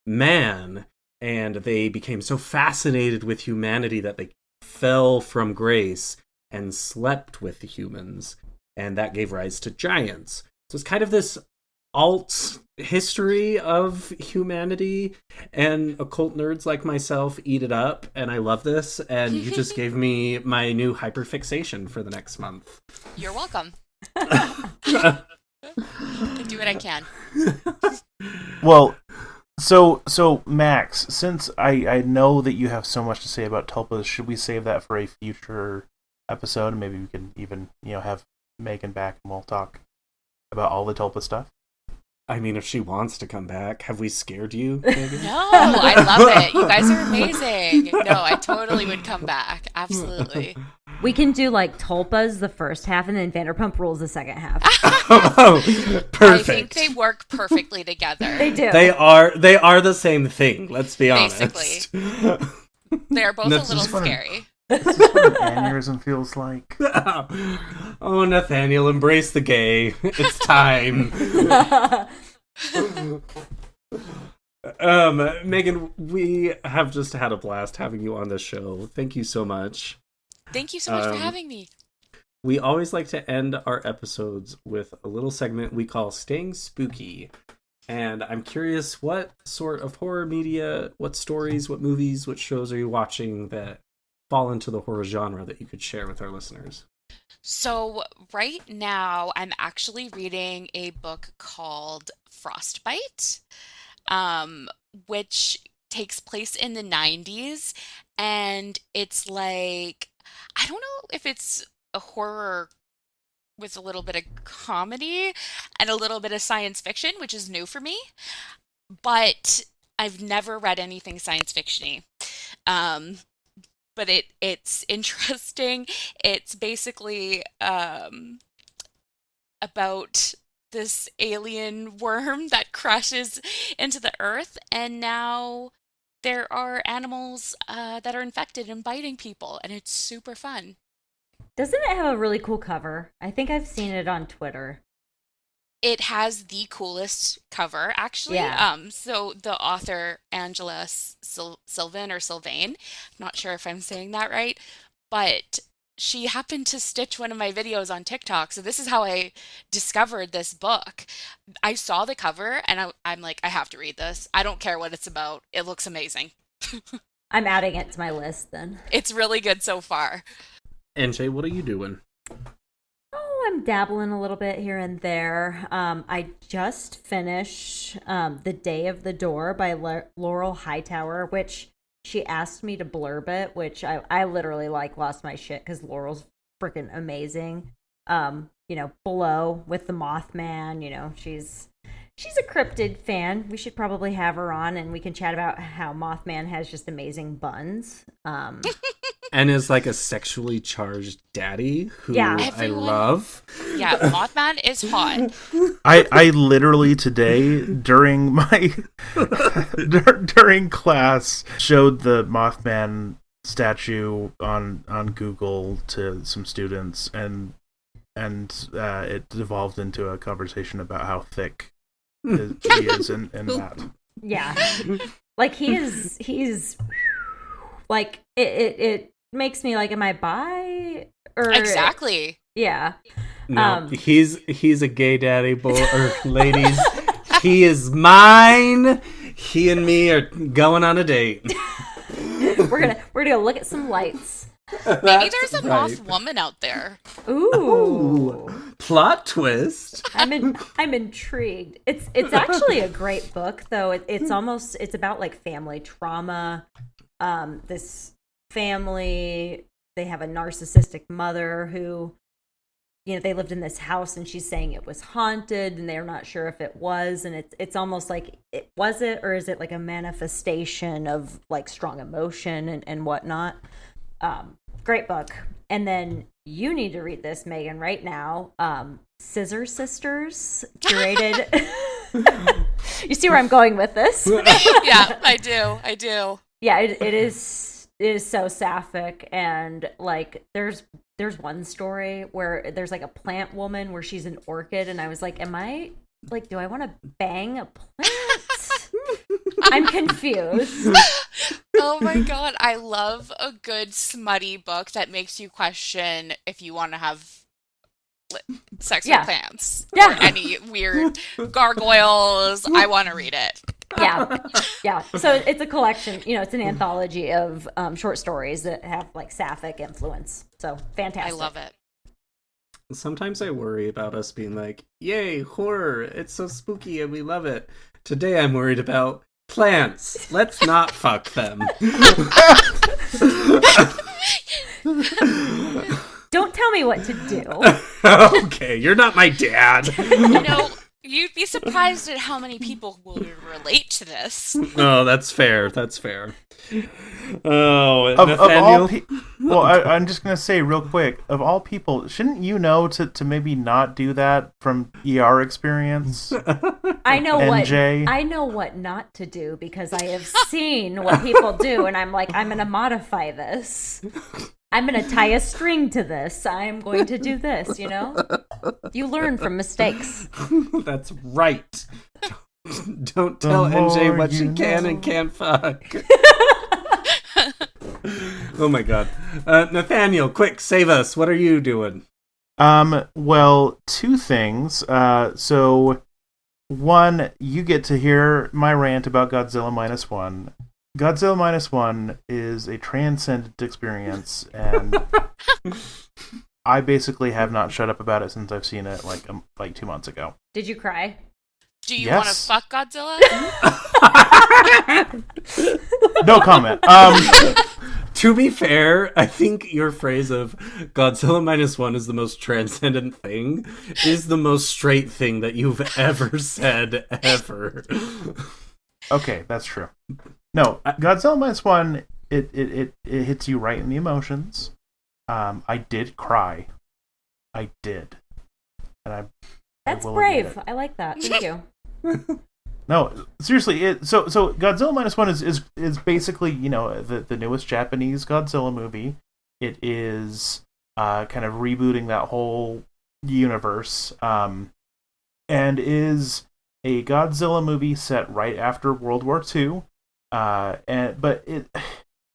man. And they became so fascinated with humanity that they fell from grace and slept with the humans. And that gave rise to giants. So it's kind of this alt history of humanity, and occult nerds like myself eat it up, and I love this. And you just gave me my new hyperfixation for the next month. You're welcome. I do what I can. Well, so Max, since I know that you have so much to say about tulpas, should we save that for a future episode? Maybe we can even, have Megan back and we'll talk about all the tulpa stuff. I mean, if she wants to come back, have we scared you, Megan? No, I love it. You guys are amazing. No, I totally would come back. Absolutely. We can do like tulpas the first half, and then Vanderpump Rules the second half. Oh, perfect. I think they work perfectly together. They do. They are the same thing. Let's be honest. Basically, they're both a little scary. This is what an aneurysm feels like. Oh, Nathaniel, embrace the gay. It's time. Megan, we have just had a blast having you on the show. Thank you so much. Thank you so much for having me. We always like to end our episodes with a little segment we call Staying Spooky. And I'm curious, what sort of horror media, what stories, what movies, what shows are you watching that fall into the horror genre that you could share with our listeners? So right now I'm actually reading a book called Frostbite, which takes place in the 90s, and it's like, I don't know if it's a horror with a little bit of comedy and a little bit of science fiction, which is new for me, but I've never read anything science fiction-y. But it's interesting. It's basically about this alien worm that crashes into the earth, and now there are animals that are infected and biting people, and it's super fun. Doesn't it have a really cool cover? I think I've seen it on Twitter. It has the coolest cover, actually. Yeah. So the author, Angela Sylvan or Sylvain, not sure if I'm saying that right, but she happened to stitch one of my videos on TikTok. So this is how I discovered this book. I saw the cover and I'm like, I have to read this. I don't care what it's about. It looks amazing. I'm adding it to my list then. It's really good so far. NJ, what are you doing? Oh, I'm dabbling a little bit here and there. I just finished The Day of the Door by Laurel Hightower, which she asked me to blurb it, which I literally lost my shit because Laurel's freaking amazing. Below with the Mothman, she's a cryptid fan. We should probably have her on and we can chat about how Mothman has just amazing buns. And is like a sexually charged daddy who Yeah. I love. Yeah, Mothman is hot. I literally today during my during class showed the Mothman statue on Google to some students, and it evolved into a conversation about how thick he is in that. Yeah. Like he's like it makes me like, am I bi? Or Exactly. yeah. No, he's a gay daddy, boy or ladies. He is mine. He and me are going on a date. We're gonna go look at some lights. Maybe there's a moth woman out there. Ooh. Plot twist. I'm intrigued. It's actually a great book, though. It's about like family trauma. This family, they have a narcissistic mother who, they lived in this house, and she's saying it was haunted, and they're not sure if it was, and it's almost like was it, or is it like a manifestation of like strong emotion and whatnot. Great book. And then you need to read this, Megan, right now. Scissor Sisters, curated. You see where I'm going with this? Yeah, I do. Yeah, it is so sapphic, and like there's one story where there's like a plant woman where she's an orchid, and I was like, am I like, do I want to bang a plant? I'm confused. Oh my god, I love a good smutty book that makes you question if you want to have sex with plants. Yeah. Or any weird gargoyles. I want to read it. Yeah. So it's a collection, it's an anthology of short stories that have like sapphic influence. So fantastic. I love it. Sometimes I worry about us being like, yay, horror, it's so spooky and we love it. Today I'm worried about plants. Let's not fuck them. Don't tell me what to do. Okay, you're not my dad. You'd be surprised at how many people will relate to this. Oh, that's fair. Oh, Nathaniel? of all I'm just going to say real quick, of all people, shouldn't you know to maybe not do that from ER experience? I know NJ? I know what not to do, because I have seen what people do, and I'm like, I'm going to modify this. I'm going to tie a string to this. I'm going to do this, You learn from mistakes. That's right. Don't tell NJ what she can and can't fuck. Oh my god. Nathaniel, quick, save us. What are you doing? Well, two things. So, one, you get to hear my rant about Godzilla Minus One. Godzilla Minus One is a transcendent experience, and I basically have not shut up about it since I've seen it like 2 months ago. Did you cry? Do you want to fuck Godzilla? No comment. To be fair, I think your phrase of Godzilla Minus One is the most transcendent thing is the most straight thing that you've ever said, ever. Okay, that's true. No, Godzilla Minus One, it hits you right in the emotions. I did cry. I did. And That's brave. I like that. Thank you. No, seriously. So Godzilla Minus One is basically the newest Japanese Godzilla movie. It is kind of rebooting that whole universe, and is a Godzilla movie set right after World War II.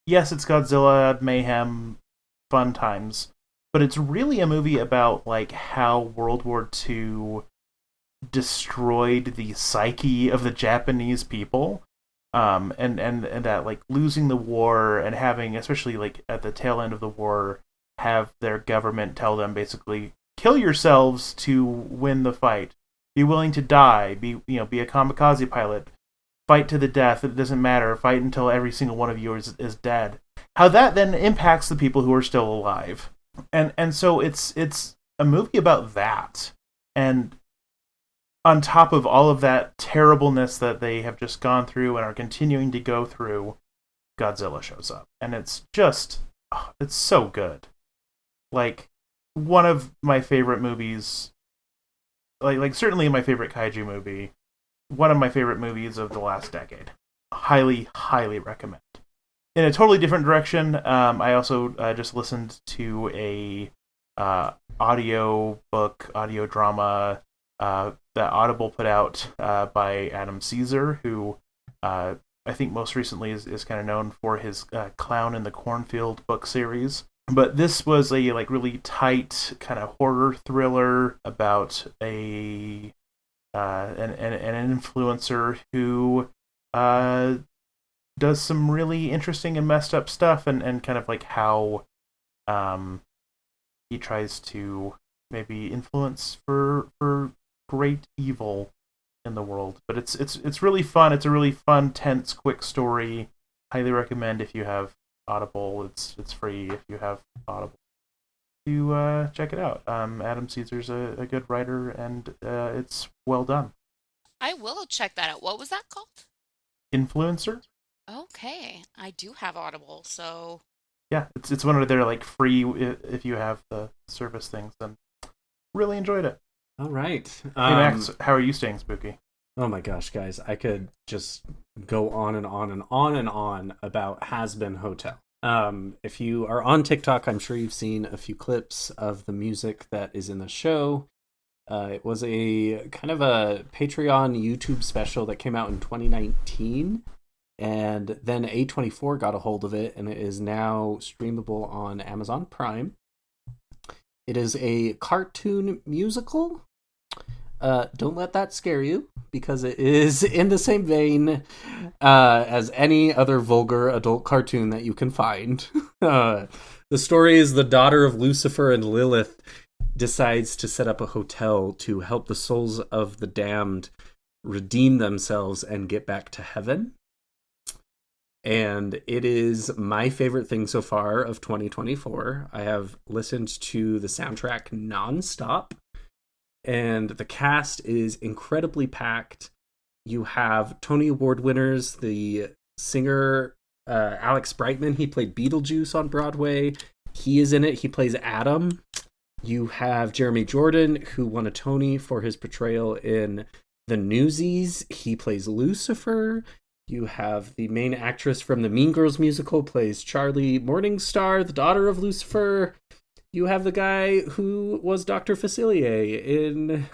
Yes, it's Godzilla mayhem, fun times, but it's really a movie about like how World War II destroyed the psyche of the Japanese people, and that like losing the war and having, especially like at the tail end of the war, have their government tell them basically kill yourselves to win the fight, be willing to die, be a kamikaze pilot, fight to the death, it doesn't matter, fight until every single one of you is dead. How that then impacts the people who are still alive, and so it's a movie about that, and on top of all of that terribleness that they have just gone through and are continuing to go through, Godzilla shows up. And it's just it's so good. Like, one of my favorite movies, like certainly my favorite kaiju movie, one of my favorite movies of the last decade. Highly, highly recommend. In a totally different direction, I also just listened to a audio book, audio drama that Audible put out by Adam Caesar, who I think most recently is kind of known for his Clown in the Cornfield book series. But this was a really tight kind of horror thriller about an influencer who does some really interesting and messed up stuff, and kind of like how he tries to maybe influence for great evil in the world. But it's really fun. It's a really fun, tense, quick story. Highly recommend if you have Audible. It's free if you have Audible. To check it out. Adam Caesar's a good writer, and it's well done. I will check that out. What was that called? Influencer. Okay, I do have Audible, so Yeah, it's one of their free if you have the service things, and really enjoyed it. All right. Hey Max, how are you staying spooky? Oh my gosh, guys, I could just go on and on and on and on about Has Been Hotel. If you are on TikTok, I'm sure you've seen a few clips of the music that is in the show. It was a kind of a Patreon YouTube special that came out in 2019, and then A24 got a hold of it, and it is now streamable on Amazon Prime. It is a cartoon musical. Don't let that scare you, because it is in the same vein as any other vulgar adult cartoon that you can find. The story is the daughter of Lucifer and Lilith decides to set up a hotel to help the souls of the damned redeem themselves and get back to heaven. And it is my favorite thing so far of 2024. I have listened to the soundtrack nonstop, and the cast is incredibly packed. You have Tony Award winners, the singer Alex Brightman. He played Beetlejuice on Broadway. He is in it. He plays Adam. You have Jeremy Jordan, who won a Tony for his portrayal in The Newsies. He plays Lucifer. You have the main actress from the Mean Girls musical, plays Charlie Morningstar, the daughter of Lucifer. You have the guy who was Dr. Facilier in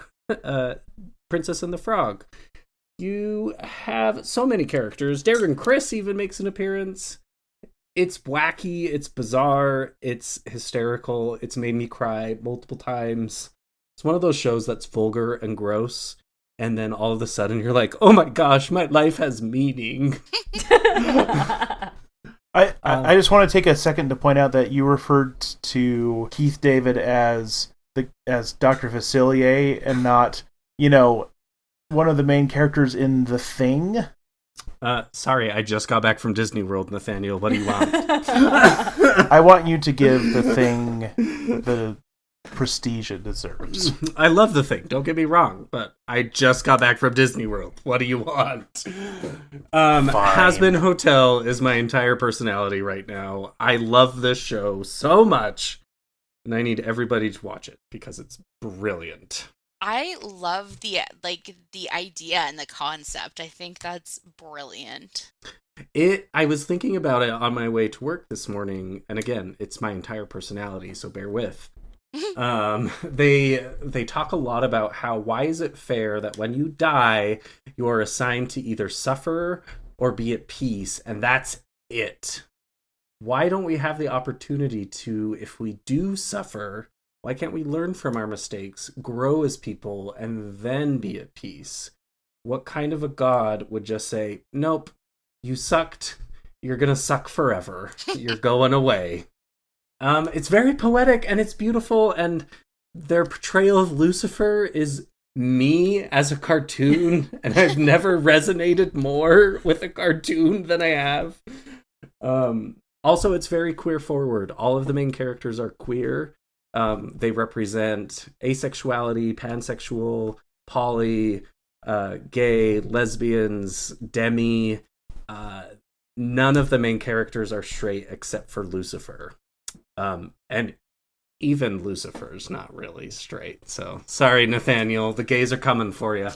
Princess and the Frog. You have so many characters. Darren Criss even makes an appearance. It's wacky, it's bizarre, it's hysterical, it's made me cry multiple times. It's one of those shows that's vulgar and gross, and then all of a sudden you're like, oh my gosh, my life has meaning. I just want to take a second to point out that you referred to Keith David as Dr. Facilier and not, one of the main characters in The Thing. Sorry, I just got back from Disney World, Nathaniel. What do you want? I want you to give The Thing the prestige it deserves. I love The Thing, don't get me wrong, but I just got back from Disney World. What do you want? Has Been Hotel is my entire personality right now. I love this show so much, and I need everybody to watch it because it's brilliant. I love the idea and the concept. I think that's brilliant. I was thinking about it on my way to work this morning, and again, it's my entire personality, so bear with. They talk a lot about why is it fair that when you die, you are assigned to either suffer or be at peace, and that's it. Why don't we have the opportunity to, if we do suffer, why can't we learn from our mistakes, grow as people, and then be at peace? What kind of a God would just say, nope, you sucked, you're gonna suck forever, you're going away? It's very poetic, and it's beautiful, and their portrayal of Lucifer is me as a cartoon, and I've never resonated more with a cartoon than I have. Also, it's very queer forward. All of the main characters are queer. They represent asexuality, pansexual, poly, gay, lesbians, demi. None of the main characters are straight except for Lucifer. And even Lucifer's not really straight. So sorry, Nathaniel. The gays are coming for you.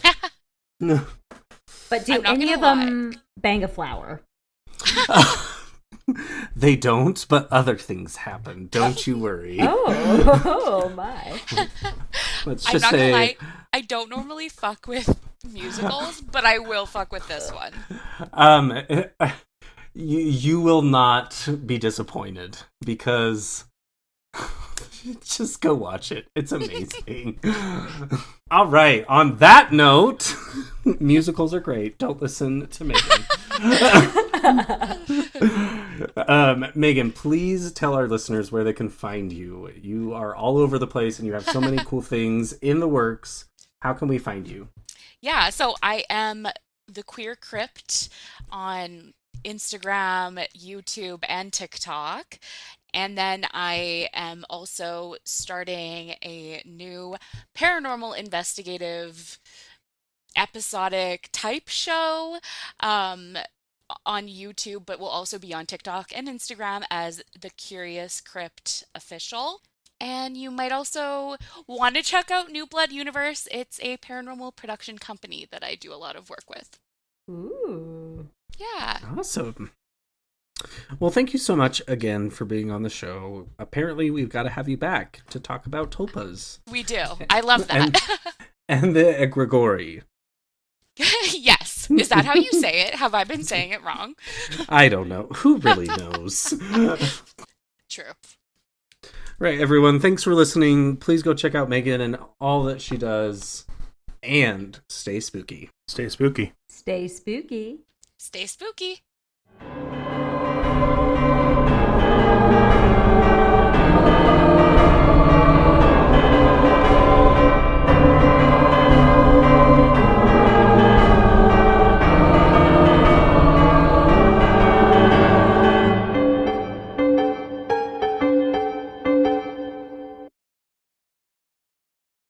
No. But do I'm not any gonna of them bang a flower? They don't, but other things happen. Don't you worry. Oh my. Let's I'm just not gonna say, lie, I don't normally fuck with musicals, but I will fuck with this one. you will not be disappointed because just go watch it. It's amazing. All right. On that note, musicals are great. Don't listen to Megan. Megan, please tell our listeners where they can find you. You are all over the place and you have so many cool things in the works. How can we find you? Yeah, so I am TheQueerCrypt on Instagram, YouTube, and TikTok. And then I am also starting a new paranormal investigative episodic type show on YouTube, but will also be on TikTok and Instagram as The Curious Crypt Official. And you might also want to check out New Blood Universe. It's a paranormal production company that I do a lot of work with. Ooh. Yeah. Awesome. Well, thank you so much again for being on the show. Apparently, we've got to have you back to talk about tulpas. We do. I love that. And the egregore. Yes. Is that how you say it? Have I been saying it wrong? I don't know. Who really knows? True. Right, everyone. Thanks for listening. Please go check out Megan and all that she does. And stay spooky. Stay spooky. Stay spooky. Stay spooky.